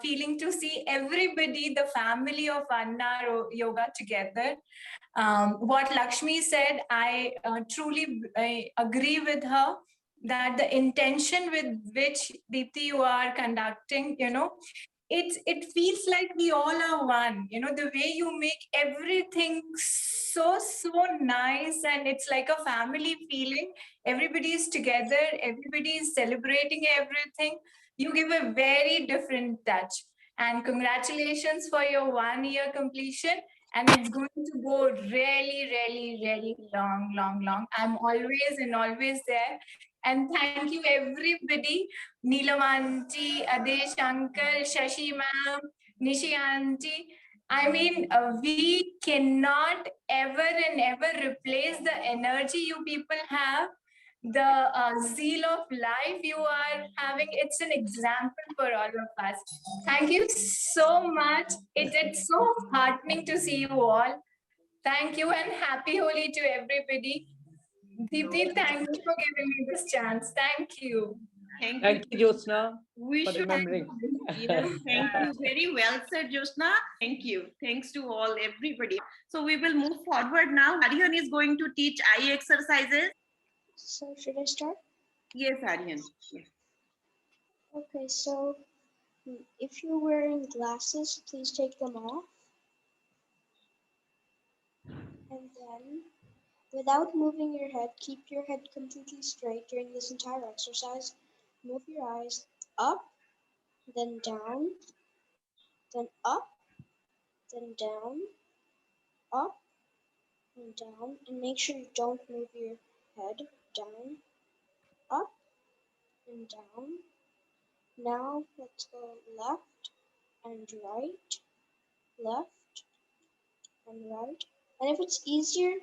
feeling to see everybody, the family of Anna Yoga together. What Lakshmi said, I truly agree with her that the intention with which, Deepti, you are conducting, it feels like we all are one. The way you make everything so nice, and it's like a family feeling. Everybody is together, everybody is celebrating everything. you give a very different touch. And congratulations for your 1 year completion. And it's going to go really, really, really long, long, long. I'm always and always there. And thank you, everybody. Neelam Aunty, Adesh Uncle, Shashi Ma'am, Nishi Aunty. I mean, we cannot ever and ever replace the energy you people have, the zeal of life you are having. It's an example for all of us. Thank you so much. It's so heartening to see you all. Thank you and happy Holi to everybody. Deepti, thank you for giving me this chance. Thank you. Thank you, Jyotsna, We for should, remembering. yes, thank you. Very well said, Jyotsna. Thank you. Thanks to all, everybody. So we will move forward now. Aryan is going to teach eye exercises. So should I start? Yes, Aryan. Yes. Okay, so if you're wearing glasses, please take them off. And then, without moving your head, keep your head completely straight during this entire exercise. Move your eyes up, then down, then up, then down, up, and down. And make sure you don't move your head down, up, and down. Now let's go left and right, left and right. And if it's easier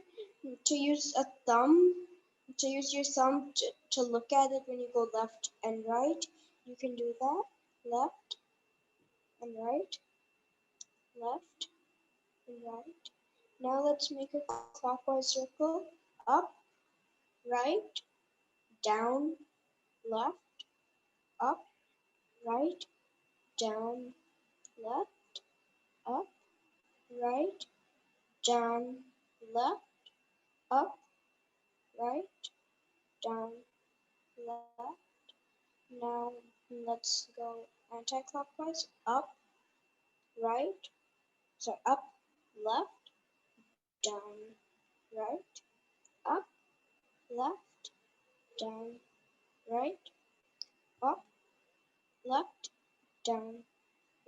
to use a thumb, to use your thumb to look at it when you go left and right, you can do that. Left and right, left and right. Now let's make a clockwise circle. Up, right, down, left, up, right, down, left, up, right, down, left, up, right, down, left. Now let's go anti-clockwise. Up, right, so up, left, down, right, up, left, down, right, up, left, down,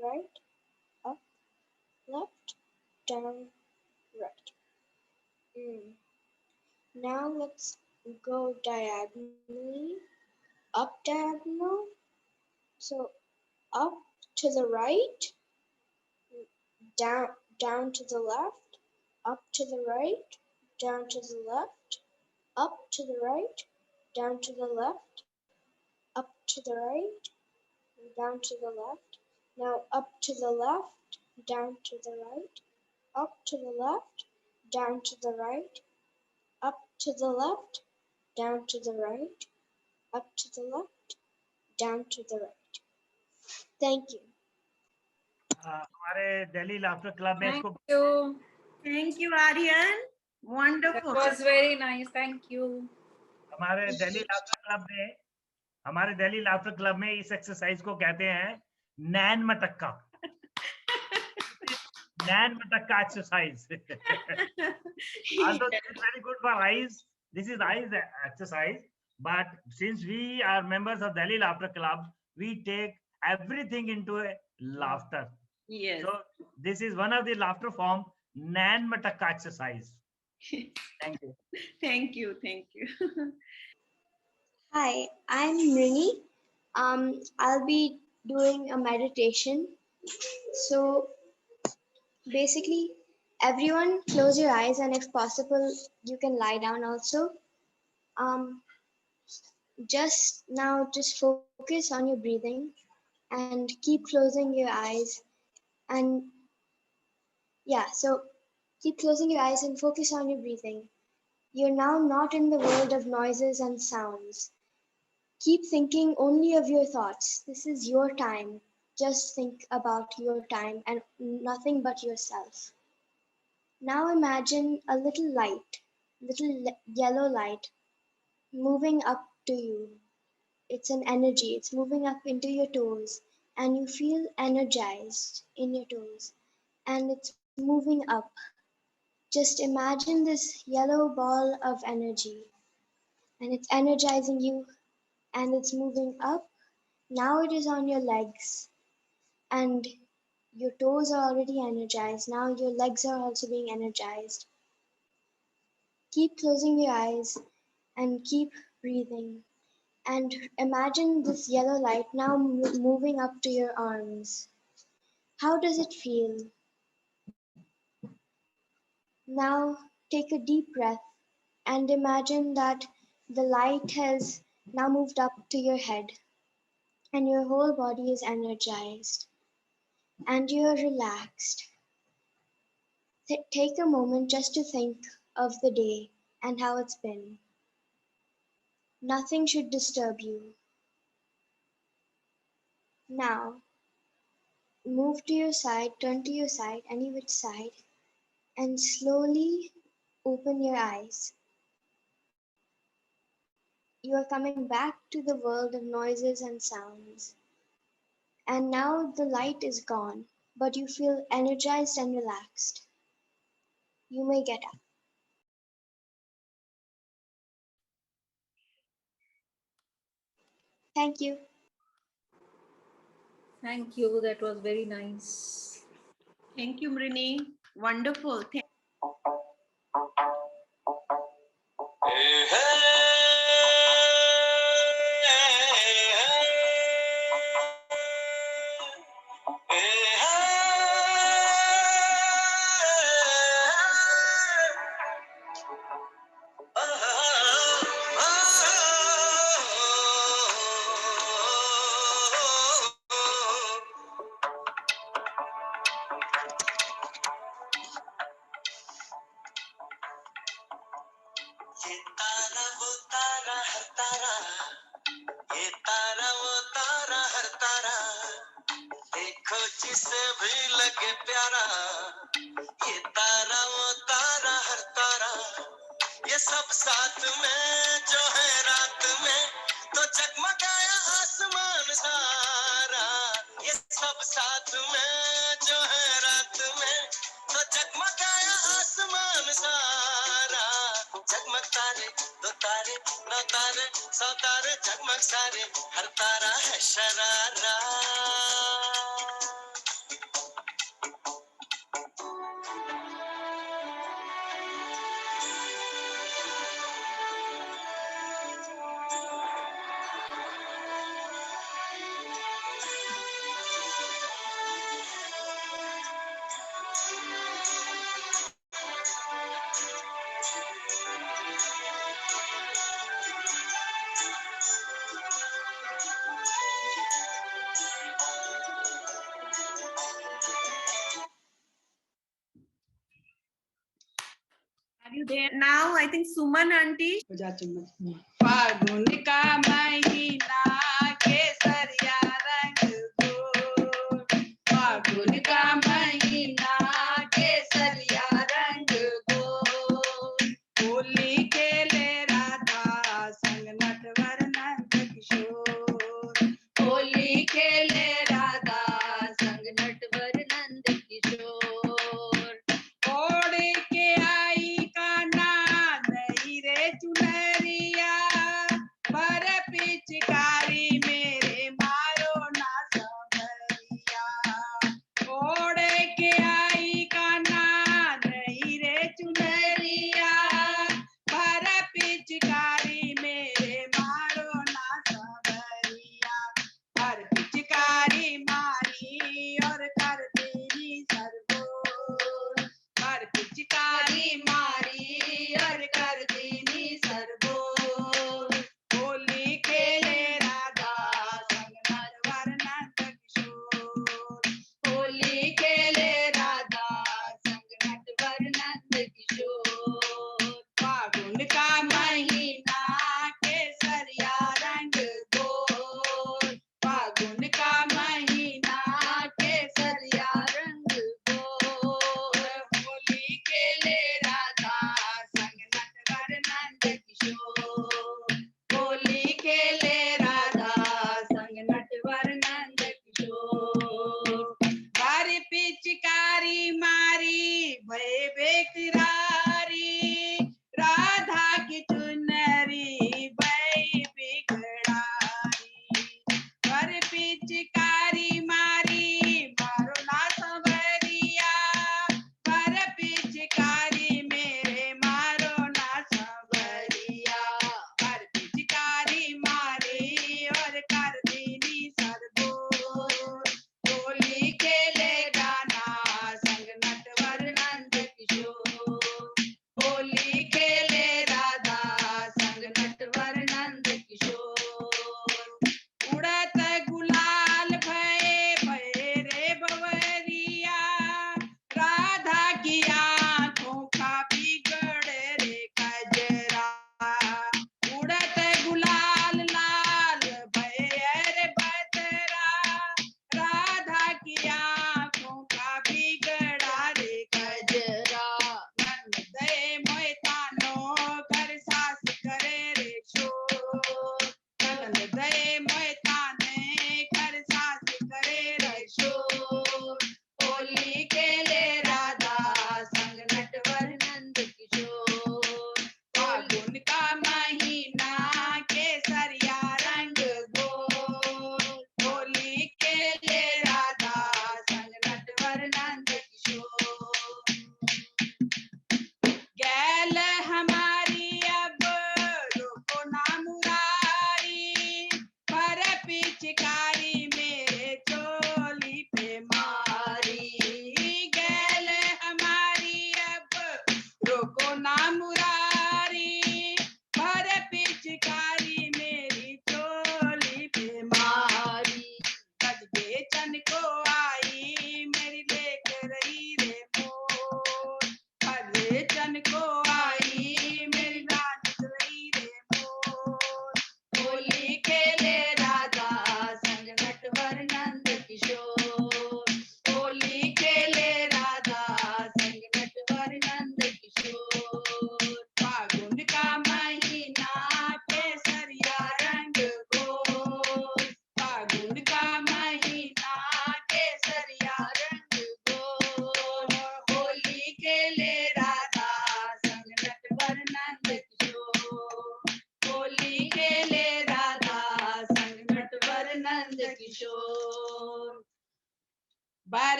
right, up, left, down, right. Now let's go diagonally, up diagonal. So up to the right, down to the left, up to the right, down to the left, up to the right, down to the left, up to the right, down to the left. Now up to the left, down to the right, up to the left, down to the right, up to the left, down to the right, up to the left, down to the right. Thank you. हमारे Delhi laughter club में इसको Thank you, Aryan. Wonderful. That was very nice. Thank you. हमारे Delhi laughter club में इस exercise को कहते हैं नैन मटक्का exercise. Although this is very good for eyes, this is eyes exercise, but since we are members of Delhi Laughter Club, we take everything into a laughter. Yes. So this is one of the laughter form, Nan Mataka exercise. Thank you. Thank you. Thank you. Hi, I'm Mrini. I'll be doing a meditation. So basically, everyone close your eyes, and if possible, you can lie down also. Just focus on your breathing and keep closing your eyes. And yeah, so keep closing your eyes and focus on your breathing. You're now not in the world of noises and sounds. Keep thinking only of your thoughts. This is your time. Just think about your time and nothing but yourself. Now imagine a little yellow light moving up to you. It's an energy. It's moving up into your toes, and you feel energized in your toes, and it's moving up. Just imagine this yellow ball of energy, and it's energizing you, and it's moving up Now it is on your legs, and your toes are already energized. Now your legs are also being energized. Keep closing your eyes and keep breathing. And imagine this yellow light now moving up to your arms. How does it feel? Now take a deep breath and imagine that the light has now moved up to your head and your whole body is energized and you are relaxed. Take a moment just to think of the day and how it's been. Nothing should disturb you. Now, move to your side, turn to your side, any which side, and slowly open your eyes. You are coming back to the world of noises and sounds. And now the light is gone, but you feel energized and relaxed. You may get up. Thank you. Thank you. That was very nice. Thank you, Mrini. Wonderful. जिसे भी लगे प्यारा, ये तारा वो तारा हर तारा, ये सब साथ में जो है रात में तो जगमगाया आसमान सारा। ये सब साथ में जो है रात में तो जगमगाया आसमान सारा। जगमग तारे दो तारे नौ तारे सौ तारे जगमग सारे, हर तारा है sharara. Are you there now? I think Suman auntie. फागुन का महीना केसरिया रंग गोर, फागुन का महीना केसरिया रंग गोर, होली खेले राधा संग नटवर नंद किशोर, होली खेले राधा संग नटवर नंद किशोर, ओढ़ के आई कान्हा नई रे चुनरिया, पर पिचकारी मेरे मारो ना सबरिया, ओढ़ के आई कान्हा नई रे चुनरिया, पर पिचकारी मेरे मारो ना सबरिया, पर पिचकारी मारी और कर देनी सरगोर, पर पिचकारी मारी और कर देनी सरगोर, होली खेले राधा संग नटवर नंद किशोर, होली खेले राधा संग नटवर नंद किशोर, फागुन का महीना केसरिया रंग गोर, फागुन का महीना केसरिया रंग गोर, होली खेले राधा संग नटवर नंद किशोर, होली खेले राधा संग नटवर नंद किशोर, हरि पिचकारी मारी भय बेकरारी, राधा की चुनरी भय बिगड़ारी, हरि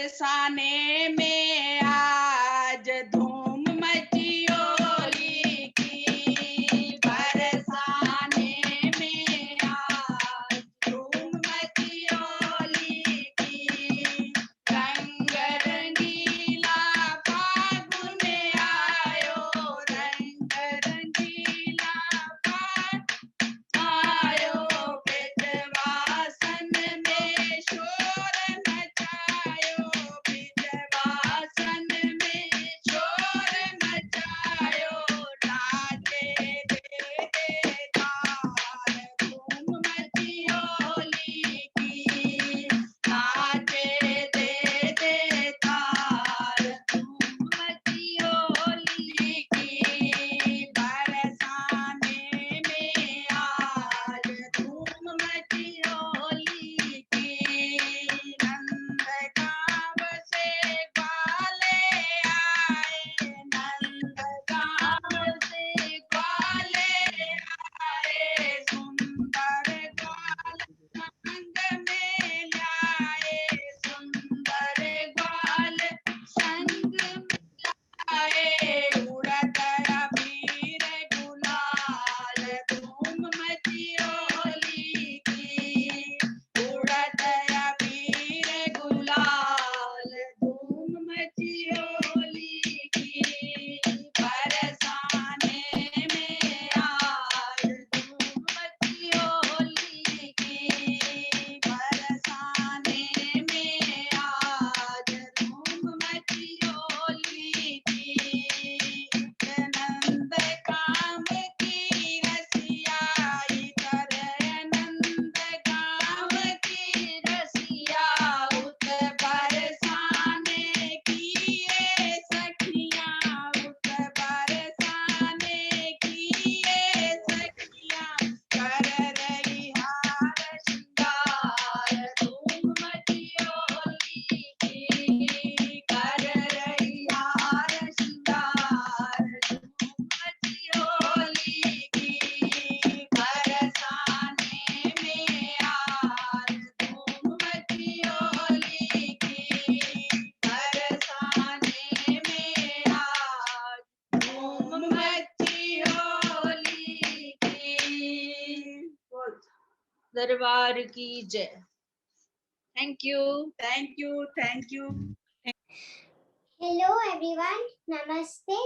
बरसाने में आज धूम मची होली की, बरसाने में आज धूम मची होली की। रंग रंगीला फागुन आयो, रंग रंगीला फागुन आयो, ब्रिजवासन में शोर मचायो, ब्रिजवासन में शोर मचायो, नाचे दे तार धूम मची होली की, नाचे दे तार धूम मची होली की। बरसाने में आज धूम मची होली की। नंद गाँव से ग्वाले आए, नंद गाँव से ग्वाले आए, सुंदर ग्वाल संग में लाए, सुंदर ग्वाल संग में आए, उड़त अबीर गुलाल धूम मची होली की, उड़त अबीर गुलाल धूम मची होली की। बरसाने में आज धूम मची होली की, बरसाने में आज धूम मची होली की। नंद काम की रसिया, इधर नंद काम की रसिया, उत बरसाने की ये सखियाँ, उत बरसाने की ये सखियाँ, कर रही हार श्रृंगार धूम मची होली की, कर रही हार श्रृंगार धूम मची होली की। बरसाने में आज धूम मची होली की, बरसाने में आज धूम मची होली की। दरबार की जय। Thank you, thank you, thank you. Hello everyone, Namaste.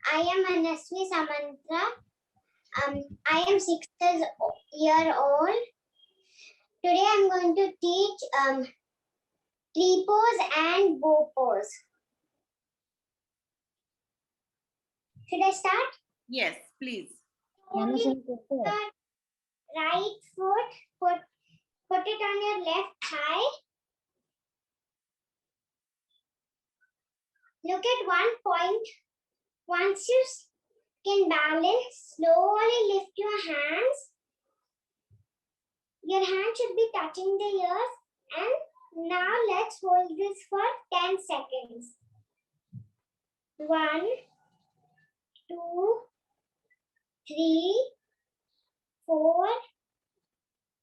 I am Anasmi Samantra. I am 6 years old. Today I am going to teach tree pose and bow pose. Should I start? Yes, please. Only the right foot, put it on your left thigh. Look at one point. Once you can balance, slowly lift your hands. Your hand should be touching the ears. And now let's hold this for 10 seconds. 1, 2, 3, 4,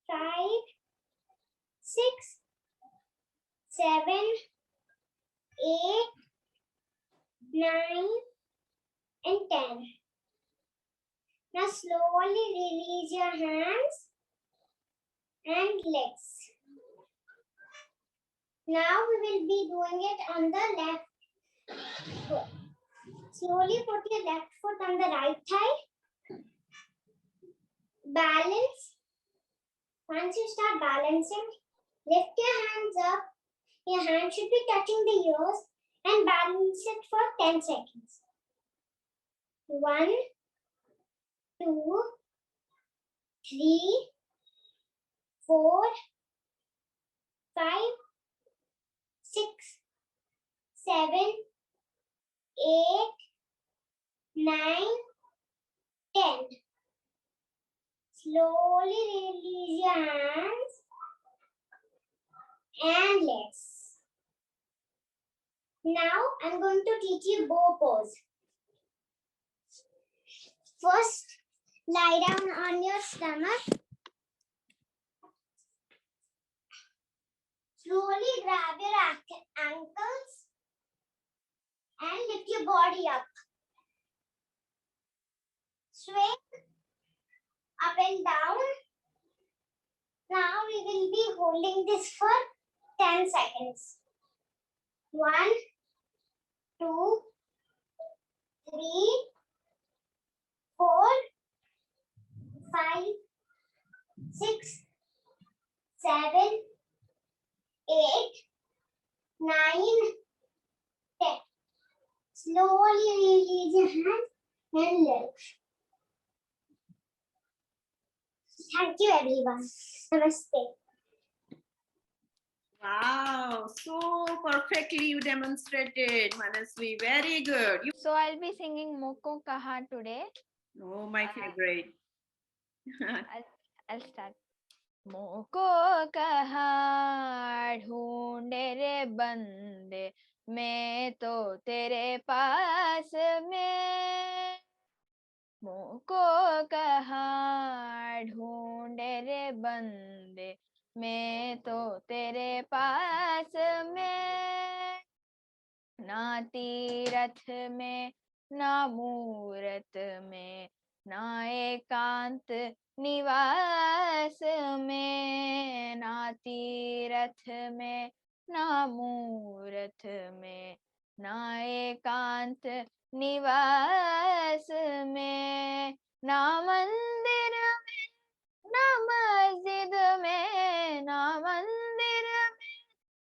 5, 6, 7, 8, 9, and 10. Now slowly release your hands and legs. Now we will be doing it on the left foot. Slowly put your left foot on the right thigh. Balance. Once you start balancing, lift your hands up. Your hand should be touching the ears and balance it for 10 seconds. 1, 2, 3, 4, 5, 6, 7, 8, 9, 10. Slowly release your hands and legs. Now I'm going to teach you bow pose. First, lie down on your stomach. Slowly grab your ankles and lift your body up. Swing up and down. Now we will be holding this for 10 seconds. 1, 2, 3, 4, 5, 6, 7, 8, 9, 10. Slowly release your hands and legs. Thank you, everyone. Namaste. Wow, so perfectly you demonstrated, Manasvi. Very good. So I'll be singing Moko Kaha today. Oh, my favorite. I'll start. मोको कहाँ ढूंढे रे बंदे, मैं तो तेरे पास में। मोको कहाँ ढूंढे रे बंदे, मैं तो तेरे पास में। ना तीरथ में ना मूरत में, ना एकांत निवास में। ना तीरथ में ना मूरत में, ना एकांत निवास में। ना मंदिर में ना मस्जिद में, ना मंदिर में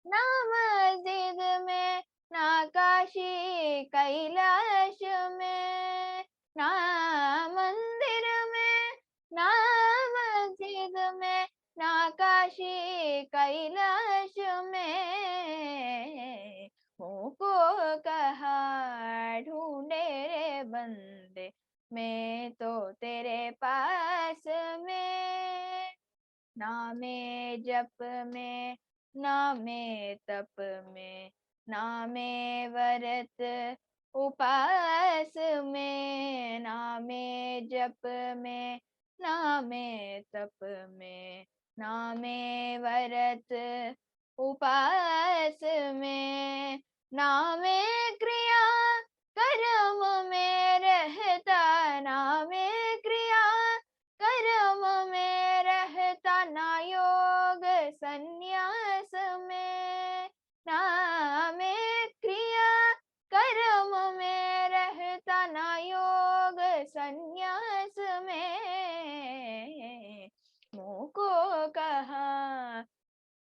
ना मस्जिद में, ना काशी कैलाश में। ना मंदिर में ना मस्जिद में, ना काशी कैलाश में। मुझको कहाँ ढूंढे रे बंदे, मैं तो तेरे पास में। ना मैं जप में ना मैं तप में, ना मैं व्रत उपास में। ना मैं जप में ना मैं तप में, ना मैं व्रत उपास में। ना मैं क्रिया कर्म में रहता, ना मैं क्रिया कर्म में रहता, ना योग संन्यास में। ना मैं क्रिया कर्म में रहता, ना योग संन्यास में। मुझको कहाँ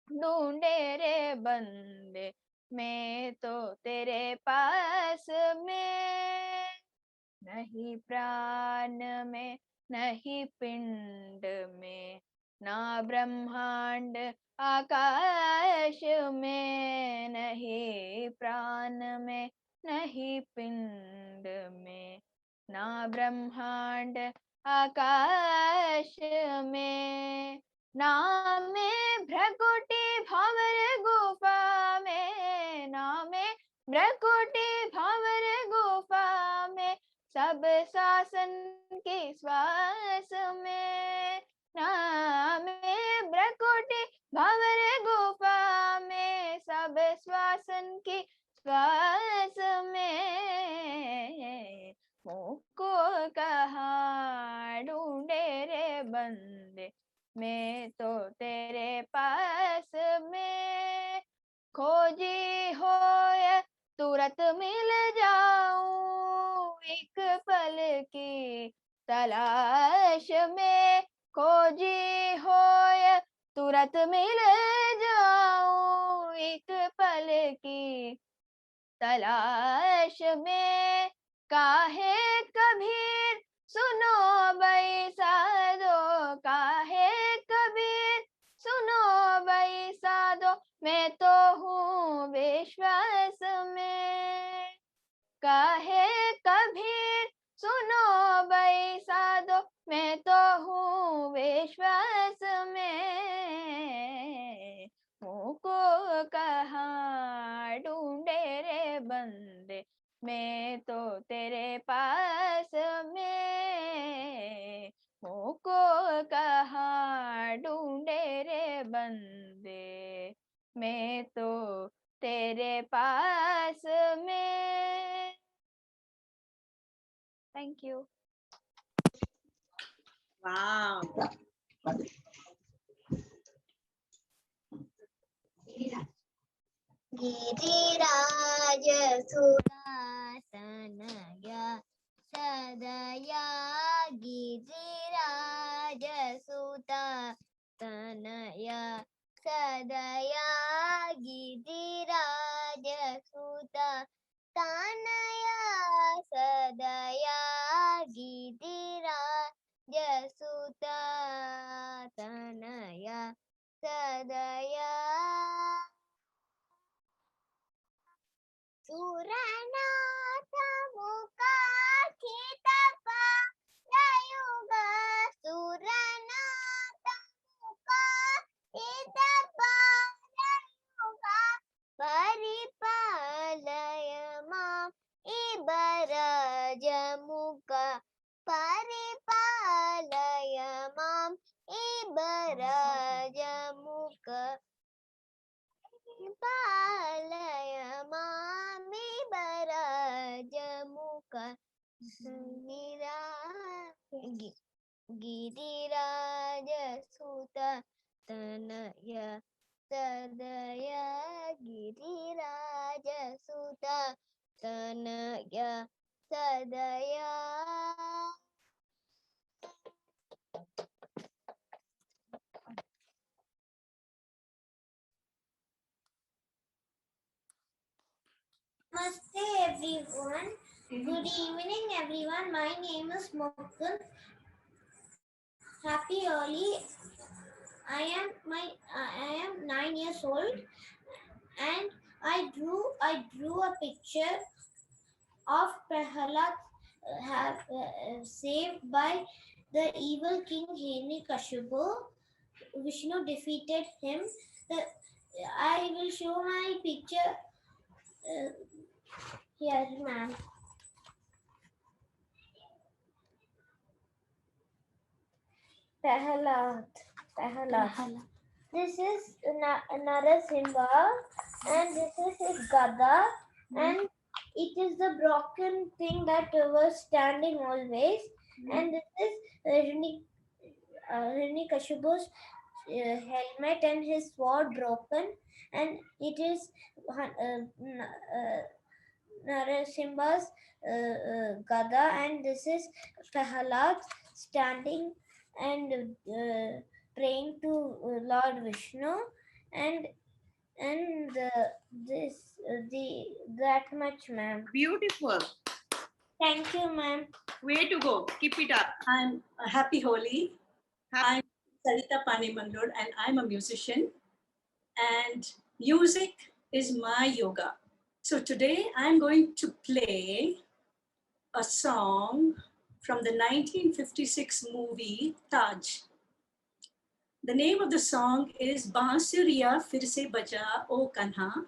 ढूंढे रे बंदे, मैं तो तेरे पास में। नहीं प्राण में नहीं पिंड में, ना ब्रह्मांड आकाश में। नहीं प्राण में नहीं पिंड में, ना ब्रह्मांड आकाश में। ना मैं भ्रकुटी भंवर गुफा में, ना मैं भ्रकुटी भंवर गुफा में, सब शासन के श्वास में। ना मैं भ्रकुटी भंवर गुफा में, सब श्वासन की श्वास में। मुझको कहाँ ढूंढे रे बंदे, मैं तो तेरे पास में। खोजी हो या तुरंत मिल जाऊं, एक पल की तलाश में। खोजी हो या तुरंत मिल जाऊं, एक पल की तलाश में। काहे कबीर सुनो भाई साधो, काहे कबीर सुनो भाई साधो, मैं तो हूँ विश्वास में। काहे कबीर सुनो भाई साधो, मैं तो हूँ विश्वास में। मुझको कहाँ ढूंढे रे बंदे, मैं तो तेरे पास में। मुझको कहाँ ढूंढे रे बंदे, मैं तो तेरे पास में। Thank you. Wow. गिरिराज सुरातनया सदया गिरिराज सुतातनया सदया गिरिराज सुतातनया सदया गिरिराज सुतातनया सदया सुरनाथ मुखाखितपा लयुग सुरनाथ मुखाखितपा लयुग परिपालय मां इबरजमुख परिपालय मां इबरजमुख पालय मामि बरजमुख गिरिराज सुत तनय सदय गिरिराज सुत तनय सदय Namaste everyone. Good evening everyone. My name is Mukund. Happy Holi. I am 9 years old and I drew a picture of Prahalad saved by the evil king Hiranyakashipu. Vishnu defeated him. I will show my picture here, ma'am. Prahalad. This is Narasimha and this is his Gada and it is the broken thing that was standing always and this is Hiranyakashipu's helmet and his sword broken and it is Narasimha's Gada and this is Prahalad standing and praying to Lord Vishnu and that much, ma'am. Beautiful. Thank you, ma'am. Way to go. Keep it up. I'm Happy Holi. I'm Sarita Panimandod and I'm a musician and music is my yoga. So today I'm going to play a song from the 1956 movie Taj. The name of the song is Bansuriya Fir Se Baja O Kanha.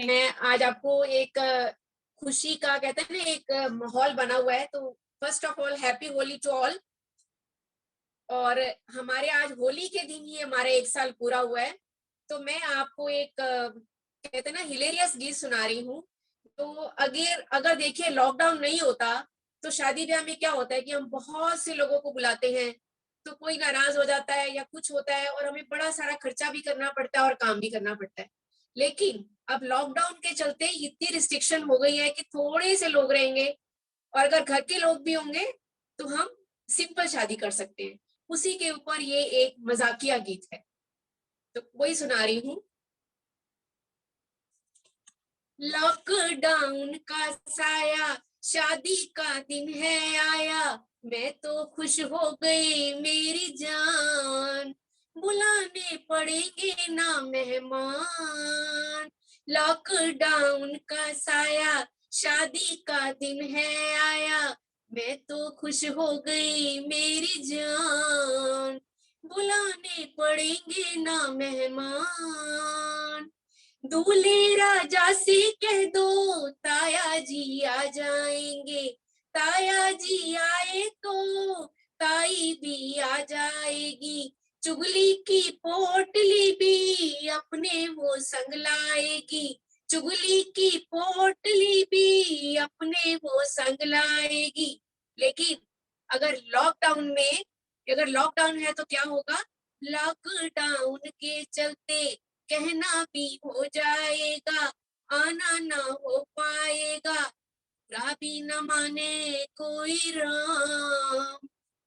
मैं आज आपको एक खुशी का कहते हैं ना एक माहौल बना हुआ है। तो first of all happy Holi to all. और हमारे आज होली के दिन ही हमारा 1 साल पूरा हुआ है। तो मैं आपको एक कहते हैं ना हिलेरियस गीत सुना रही हूँ। तो अगर देखिए लॉकडाउन नहीं होता तो शादी ब्याह में क्या होता है कि हम बहुत से लोगों को बुलाते हैं, तो कोई नाराज हो जाता है या कुछ होता है और हमें बड़ा सारा खर्चा भी करना पड़ता है और काम भी करना पड़ता है। लेकिन अब लॉकडाउन के चलते इतनी रिस्ट्रिक्शन हो गई है कि थोड़े से लोग रहेंगे और अगर घर के लोग भी होंगे तो हम सिंपल शादी कर सकते हैं। उसी के ऊपर ये एक मजाकिया गीत है, तो वही सुना रही हूँ। लॉकडाउन का साया शादी का दिन है आया, मैं तो खुश हो गई मेरी जान, बुलाने पड़ेंगे ना मेहमान। लॉकडाउन का साया शादी का दिन है आया, मैं तो खुश हो गई मेरी जान, बुलाने पड़ेंगे ना मेहमान। दूल्हे राजा से कह दो ताया जी आ जाएंगे, ताया जी आए तो ताई भी आ जाएगी, चुगली की पोटली भी अपने वो संग लाएगी, चुगली की पोटली भी अपने वो संग लाएगी। लेकिन अगर लॉकडाउन है तो क्या होगा? लॉकडाउन के चलते कहना भी हो जाएगा, आना ना हो पाएगा, बुरा भी न माने कोई राम,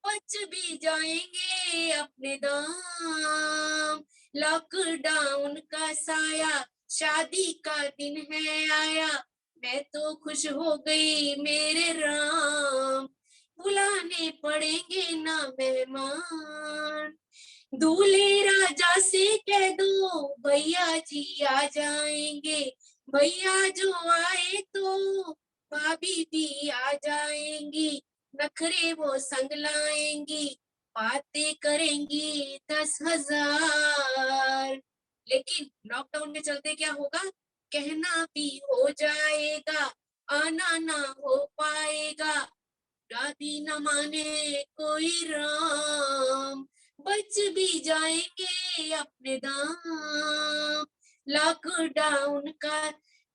बच भी जाएंगे अपने दाम। लॉकडाउन का साया शादी का दिन है आया, मैं तो खुश हो गई मेरे राम, बुलाने पड़ेंगे ना मेहमान। दूल्हे राजा से कह दो भैया जी आ जाएंगे, भैया जो आए तो भाभी भी आ जाएंगी, नखरे वो संग लाएंगी, बातें करेंगी 10,000। लेकिन लॉकडाउन के चलते क्या होगा? कहना भी हो जाएगा, आना ना हो पाएगा, भी न माने कोई राम, बच भी जाएंगे अपने दाम। लॉकडाउन का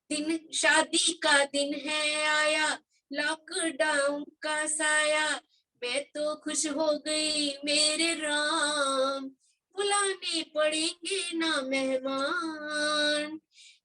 दिन शादी का दिन है आया, लॉकडाउन का साया, मैं तो खुश हो गई मेरे राम, बुलाने पड़ेंगे ना मेहमान।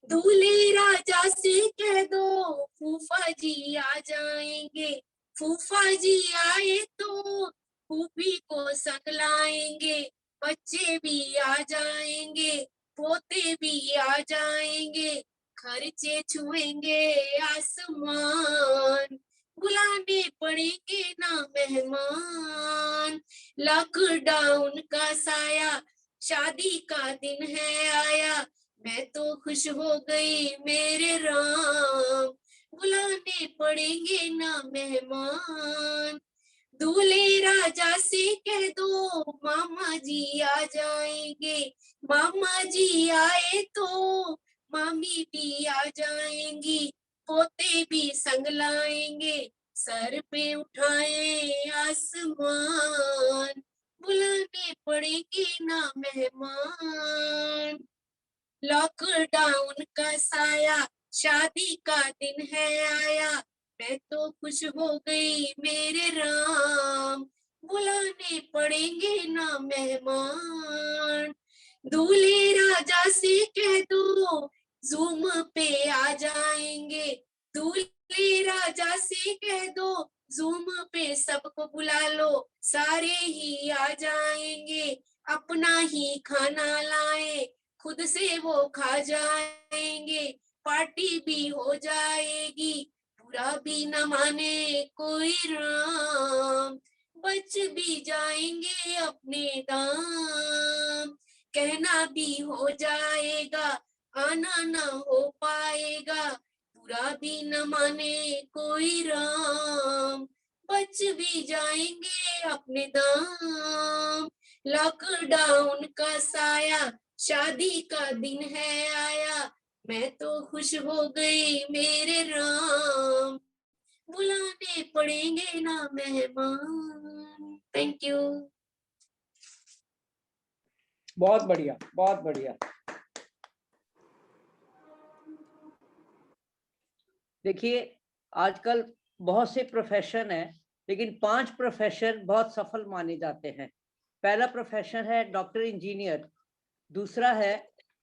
दूल्हे राजा से कह दो फूफा जी आ जाएंगे, फूफा जी आए तो फूफी को संग लाएंगे, बच्चे भी आ जाएंगे, पोते भी आ जाएंगे, खर्चे छुएंगे आसमान, बुलाने पड़ेंगे ना मेहमान। लॉकडाउन का साया शादी का दिन है आया, मैं तो खुश हो गई मेरे राम, बुलाने पड़ेंगे ना मेहमान। दूल्हे राजा से कह दो मामा जी आ जाएंगे, मामा जी आए तो मामी भी आ जाएंगी, पोते भी संग लाएंगे, सर पे उठाए आसमान, बुलाने पड़ेंगे ना मेहमान। लॉकडाउन का साया शादी का दिन है आया, मैं तो खुश हो गई मेरे राम, बुलाने पड़ेंगे ना मेहमान। दूल्हे राजा से कह दो जूम पे आ जाएंगे, दूल्हे राजा से कह दो जूम पे सबको बुला लो, सारे ही आ जाएंगे, अपना ही खाना लाए, खुद से वो खा जाएंगे, पार्टी भी हो जाएगी, बुरा भी न माने कोई राम, बच भी जाएंगे अपने दाम। कहना भी हो जाएगा, आना ना हो पाएगा, बुरा भी न माने कोई राम, बच भी जाएंगे अपने दाम। लॉकडाउन का साया शादी का दिन है आया, मैं तो खुश हो गई मेरे राम, बुलाने पड़ेंगे ना मेहमान। Thank you. बहुत बढ़िया, बहुत बढ़िया। देखिए आजकल बहुत से प्रोफेशन है, लेकिन 5 प्रोफेशन बहुत सफल माने जाते हैं। पहला प्रोफेशन है डॉक्टर इंजीनियर, दूसरा है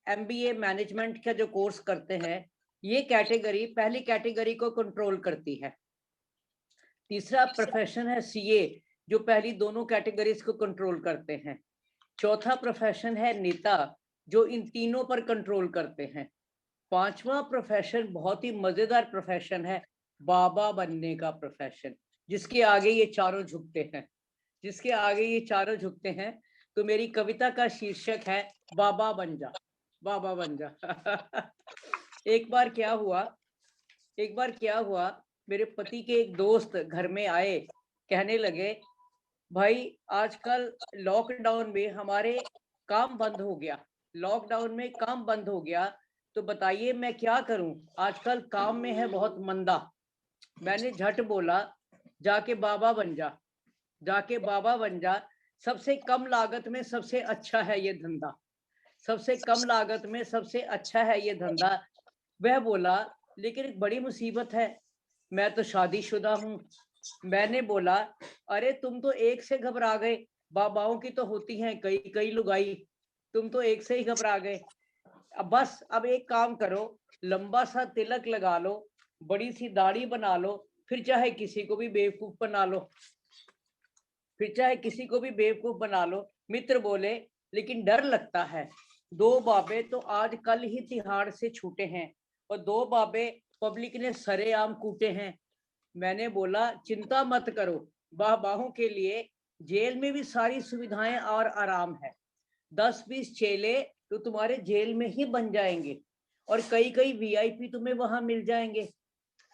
MBA मैनेजमेंट का जो कोर्स करते हैं, ये कैटेगरी पहली कैटेगरी को कंट्रोल करती है। तीसरा प्रोफेशन है CA, जो पहली दोनों कैटेगरीज को कंट्रोल करते हैं। चौथा प्रोफेशन है नेता, जो इन तीनों पर कंट्रोल करते हैं। पांचवा प्रोफेशन बहुत ही मजेदार प्रोफेशन है, बाबा बनने का प्रोफेशन, जिसके आगे ये चारों झुकते हैं, जिसके आगे ये चारों झुकते हैं। तो मेरी कविता का शीर्षक है बाबा बन जा, बाबा बन जा। एक बार क्या हुआ, मेरे पति के एक दोस्त घर में आए, कहने लगे भाई आजकल लॉकडाउन में हमारे काम बंद हो गया, लॉकडाउन में काम बंद हो गया, तो बताइए मैं क्या करूं, आजकल काम में है बहुत मंदा। मैंने झट बोला जाके बाबा बन जा, जाके बाबा बन जा, सबसे कम लागत में सबसे अच्छा है ये धंधा, सबसे कम लागत में सबसे अच्छा है ये धंधा। वह बोला लेकिन एक बड़ी मुसीबत है, मैं तो शादीशुदा हूँ। मैंने बोला अरे तुम तो एक से घबरा गए, बाबाओं की तो होती हैं कई कई लुगाई, तुम तो एक से ही घबरा गए। अब बस अब एक काम करो, लंबा सा तिलक लगा लो, बड़ी सी दाढ़ी बना लो, फिर चाहे किसी को भी बेवकूफ बना लो, फिर चाहे किसी को भी बेवकूफ बना लो। मित्र बोले लेकिन डर लगता है, 2 बाबे तो आज कल ही तिहाड़ से छूटे हैं और 2 बाबे पब्लिक ने सरेआम कूटे हैं। मैंने बोला चिंता मत करो, बाबाओं के लिए जेल में भी सारी सुविधाएं और आराम है, 10-20 चेले तो तुम्हारे जेल में ही बन जाएंगे और कई VIP तुम्हें वहां मिल जाएंगे।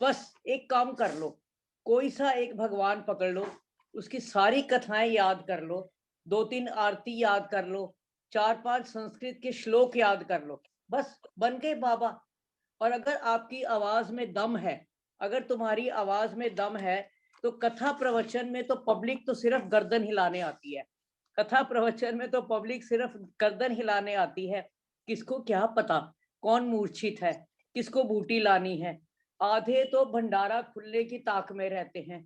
बस एक काम कर लो, कोई सा एक भगवान पकड़ लो, उसकी सारी कथाएं याद कर लो, 2-3 आरती याद कर लो, 4-5 संस्कृत के श्लोक याद कर लो, बस बन गए बाबा। और अगर आपकी आवाज में दम है, अगर तुम्हारी आवाज में दम है, तो कथा प्रवचन में तो पब्लिक तो सिर्फ गर्दन हिलाने आती है, कथा प्रवचन में तो पब्लिक सिर्फ गर्दन हिलाने आती है। किसको क्या पता कौन मूर्छित है, किसको बूटी लानी है। आधे तो भंडारा खुलने की ताक में रहते हैं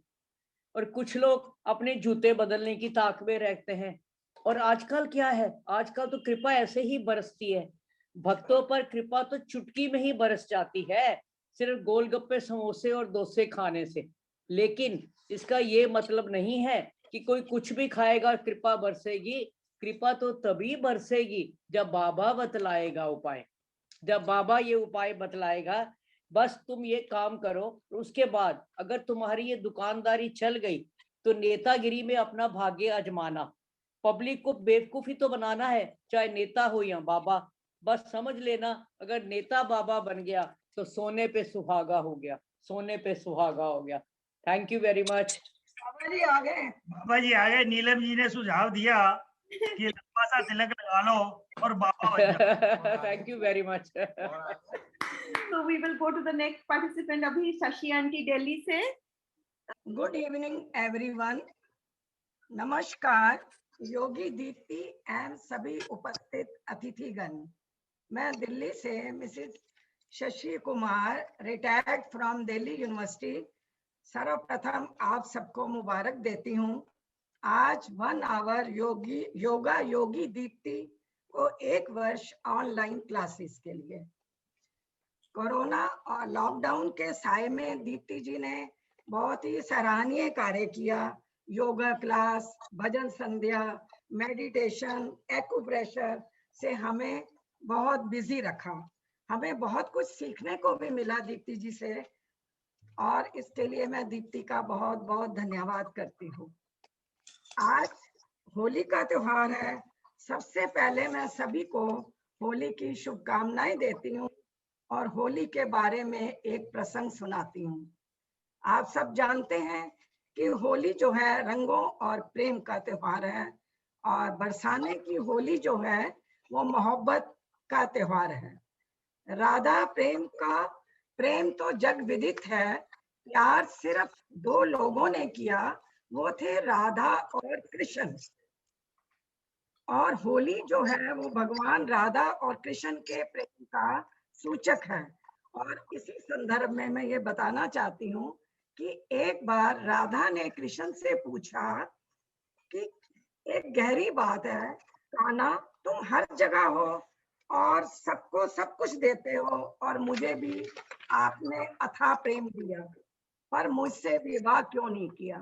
और कुछ लोग अपने जूते बदलने की ताक में रहते हैं। और आजकल क्या है, आजकल तो कृपा ऐसे ही बरसती है, भक्तों पर कृपा तो चुटकी में ही बरस जाती है, सिर्फ गोलगप्पे समोसे और डोसे खाने से। लेकिन इसका ये मतलब नहीं है कि कोई कुछ भी खाएगा और कृपा बरसेगी। कृपा तो तभी बरसेगी जब बाबा बतलाएगा उपाय, जब बाबा ये उपाय बतलाएगा। बस तुम ये काम करो, उसके बाद अगर तुम्हारी ये दुकानदारी चल गई तो नेतागिरी में अपना भाग्य आजमाना, पब्लिक को बेवकूफी तो बनाना है, चाहे नेता हो या बाबा। बस समझ लेना अगर नेता बाबा बन गया तो सोने पे सुहागा हो गया, सोने पे सुहागा हो गया। Thank you very much. Baba ji आ गए, नीलम जी ने सुझाव दिया कि लंबा सा तिलक लगा लो और बाबा बन जाओ। Thank you very much. So we will go to the next participant, Abhi Shashi Aunty, Delhi से। गुड इवनिंग एवरीवन, नमस्कार योगी दीप्ति एंड सभी उपस्थित अतिथिगण। मैं दिल्ली से Mrs Shashi Kumar, retired from Delhi university, सर्वप्रथम आप सबको मुबारक देती हूँ। आज 1 आवर योगा योगी दीप्ति को 1 वर्ष ऑनलाइन क्लासेस के लिए। कोरोना और लॉकडाउन के साए में दीप्ति जी ने बहुत ही सराहनीय कार्य किया। योगा क्लास, भजन संध्या, मेडिटेशन, एक्यूप्रेशर से हमें बहुत बिजी रखा। हमें बहुत कुछ सीखने को भी मिला दीप्ति जी से और इसके लिए मैं दीप्ति का बहुत बहुत धन्यवाद करती हूँ। आज होली का त्योहार है। सबसे पहले मैं सभी को होली की शुभकामनाएं देती हूँ और होली के बारे में एक प्रसंग सुनाती हूँ। आप सब जानते हैं कि होली जो है रंगों और प्रेम का त्योहार है और बरसाने की होली जो है वो मोहब्बत का त्योहार है। राधा प्रेम तो जग विदित है। प्यार सिर्फ दो लोगों ने किया, वो थे राधा और कृष्ण। और होली जो है वो भगवान राधा और कृष्ण के प्रेम का सूचक है। और इसी संदर्भ में मैं ये बताना चाहती हूँ कि एक बार राधा ने कृष्ण से पूछा कि एक गहरी बात है कान्हा, तुम हर जगह हो और सबको सब कुछ देते हो, और मुझे भी आपने अथाह प्रेम दिया, पर मुझसे विवाह क्यों नहीं किया?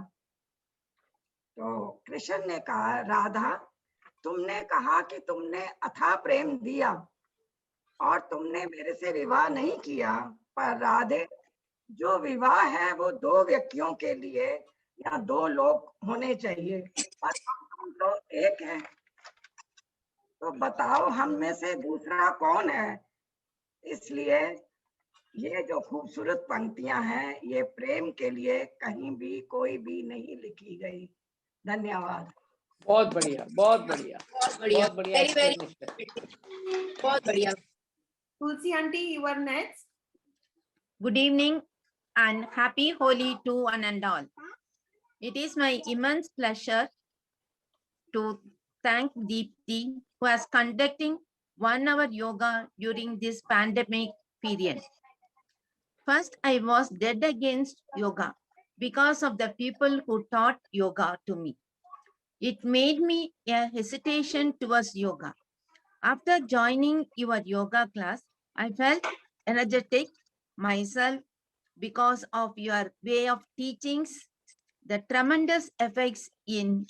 तो कृष्ण ने कहा, राधा तुमने कहा कि तुमने अथाह प्रेम दिया और तुमने मेरे से विवाह नहीं किया, पर राधे जो विवाह है वो दो व्यक्तियों के लिए या दो लोग होने चाहिए, पर हम तो एक हैं। तो बताओ हम में से दूसरा कौन है? इसलिए ये जो खूबसूरत पंक्तियां हैं ये प्रेम के लिए कहीं भी कोई भी नहीं लिखी गई। धन्यवाद। बहुत बढ़िया, बहुत बढ़िया, बहुत बढ़िया, बहुत बढ़िया very very explanation। बहुत बढ़िया। Tulsi aunty, you are next. Good evening and happy Holi to one and all. It is my immense pleasure to thank Deepti, who is conducting 1 hour yoga during this pandemic period. First, I was dead against yoga because of the people who taught yoga to me. It made me a hesitation towards yoga. After joining your yoga class, I felt energetic myself because of your way of teachings, the tremendous effects in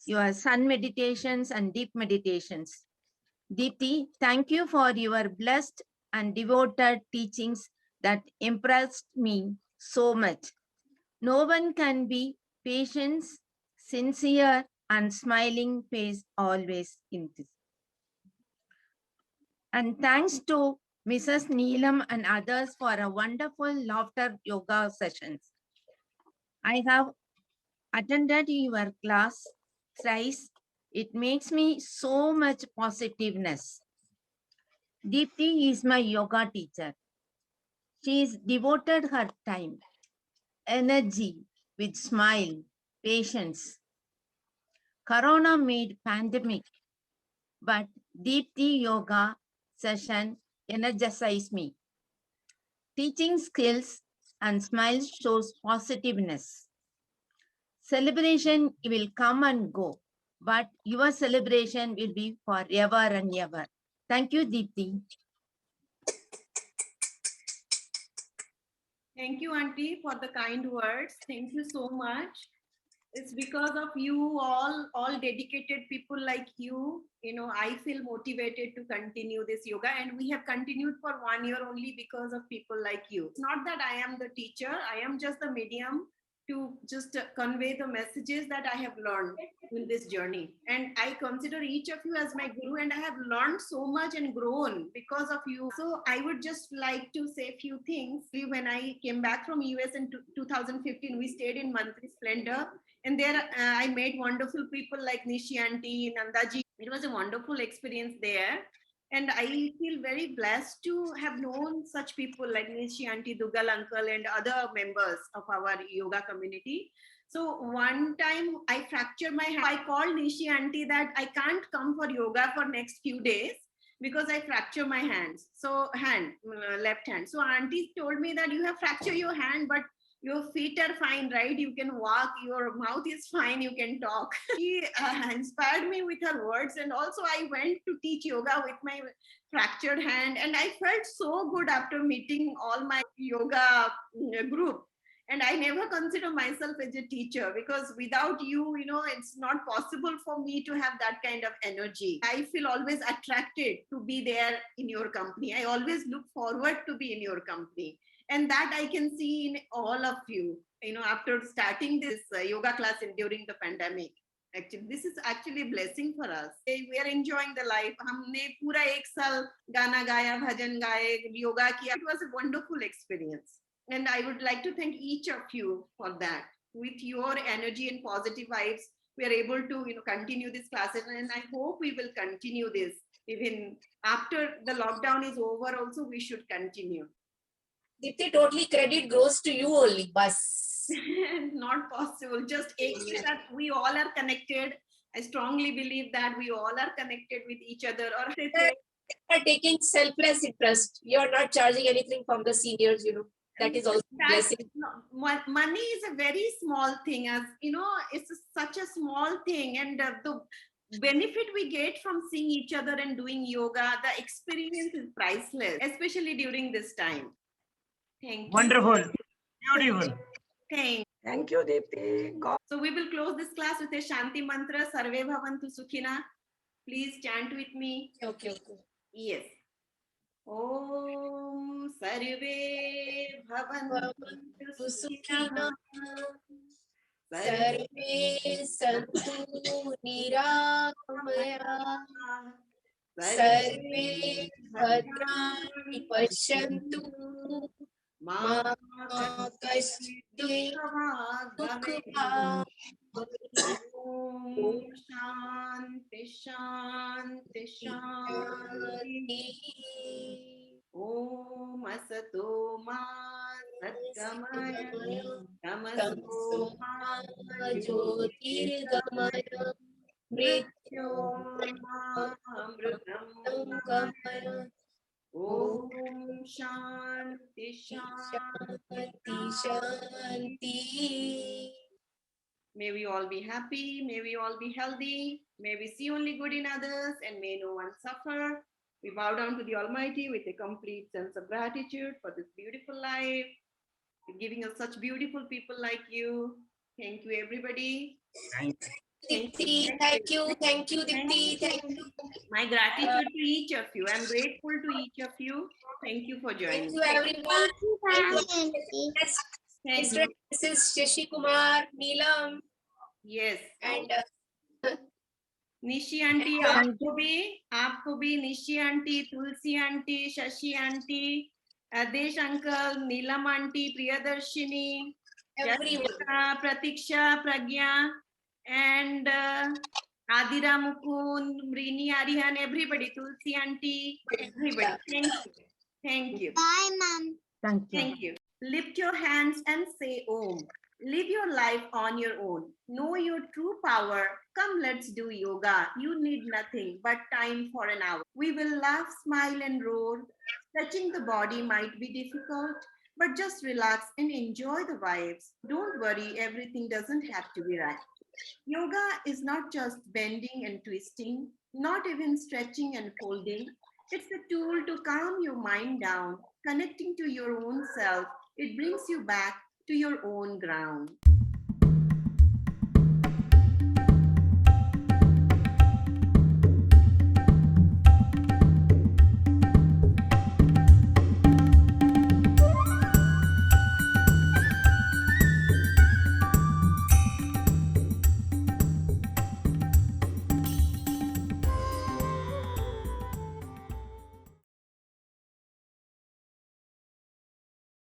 your sun meditations and deep meditations. Deepti, thank you for your blessed and devoted teachings that impressed me so much. No one can be patient, sincere, and smiling face always in this. And thanks to Mrs. Neelam and others for a wonderful laughter yoga sessions. I have attended your class thrice. It makes me so much positiveness. Deepti is my yoga teacher. She has devoted her time, energy with smile, patience. Corona made pandemic, but Deepti yoga session energized me. Teaching skills and smiles shows positiveness. Celebration will come and go, but your celebration will be forever and ever. Thank you, Deepti. Thank you, auntie, for the kind words. Thank you so much. It's because of you all dedicated people like you, I feel motivated to continue this yoga, and we have continued for 1 year only because of people like you. It's not that I am the teacher, I am just the medium to just convey the messages that I have learned in this journey. And I consider each of you as my guru, and I have learned so much and grown because of you. So I would just like to say a few things. When I came back from US in 2015, we stayed in Mantri Splendor, and there I met wonderful people like Nishi auntie, Nandaji. It was a wonderful experience there. And I feel very blessed to have known such people like Nishi auntie, Dugal uncle, and other members of our yoga community. So one time I fractured my hand. I called Nishi auntie that I can't come for yoga for next few days because I fractured my hands. So left hand. So auntie told me that you have fractured your hand, but your feet are fine, right? You can walk, your mouth is fine, you can talk. She inspired me with her words. And also I went to teach yoga with my fractured hand, and I felt so good after meeting all my yoga group. And I never consider myself as a teacher, because without you, it's not possible for me to have that kind of energy. I feel always attracted to be there in your company. I always look forward to be in your company. And that I can see in all of you, after starting this yoga class during the pandemic. Actually, this is actually a blessing for us. We are enjoying the life. हमने पूरा 1 साल गाना गाया, भजन गाए, yoga किया. It was a wonderful experience. And I would like to thank each of you for that. With your energy and positive vibes, we are able to continue these classes, and I hope we will continue this even after the lockdown is over also we should continue. Dipti, totally credit goes to you only, bus. Not possible. Just agree that we all are connected. I strongly believe that we all are connected with each other. Or You are taking selfless interest. You are not charging anything from the seniors, you know. That is also a blessing. Money is a very small thing, as you know, it's such a small thing, and the benefit we get from seeing each other and doing yoga, the experience is priceless, especially during this time. Thank you. Wonderful. Beautiful. Thank you, Deepti. So we will close this class with a Shanti mantra. Sarve Bhavantu Sukhina. Please chant with me. Okay. Yes. Om Sarve Bhavantu Sukhina. Sarve Santu Nirakamaya. Sarve Bhadrani Pashyantu. Ma Kashti Dukha. Om Shanti Shanti Shanti. Om Asato Ma Satgamaya Tamaso Ma Jyotirgamaya Mrityoma Amritam Gamaya. Om Shanti Shanti. May we all be happy, may we all be healthy, may we see only good in others, and may no one suffer. We bow down to the Almighty with a complete sense of gratitude for this beautiful life, for giving us such beautiful people like you. Thank you, everybody. Thank Dipti, thank you, Dipti, thank you. My gratitude to each of you. I'm grateful to each of you. Thank you for joining. Thank you, everyone. Thank Mr. you. Mrs. Shashi Kumar, Neelam. Yes. And Nishi aunty आपको भी Nishi aunty, Tulsi aunty, Shashi aunty, Aadesh uncle, Neelam aunty, Priyadarshini, Pratiksha, Pragya, and Adira Mukund, Mrini Arihan, everybody, Tulsi aunty, everybody. Thank you. Bye, Mom. Thank you. Lift your hands and say Om. Live your life on your own. Know your true power. Come, let's do yoga. You need nothing but time for an hour. We will laugh, smile, and roar. Touching the body might be difficult, but just relax and enjoy the vibes. Don't worry, everything doesn't have to be right. Yoga is not just bending and twisting, not even stretching and folding. It's a tool to calm your mind down, connecting to your own self. It brings you back to your own ground.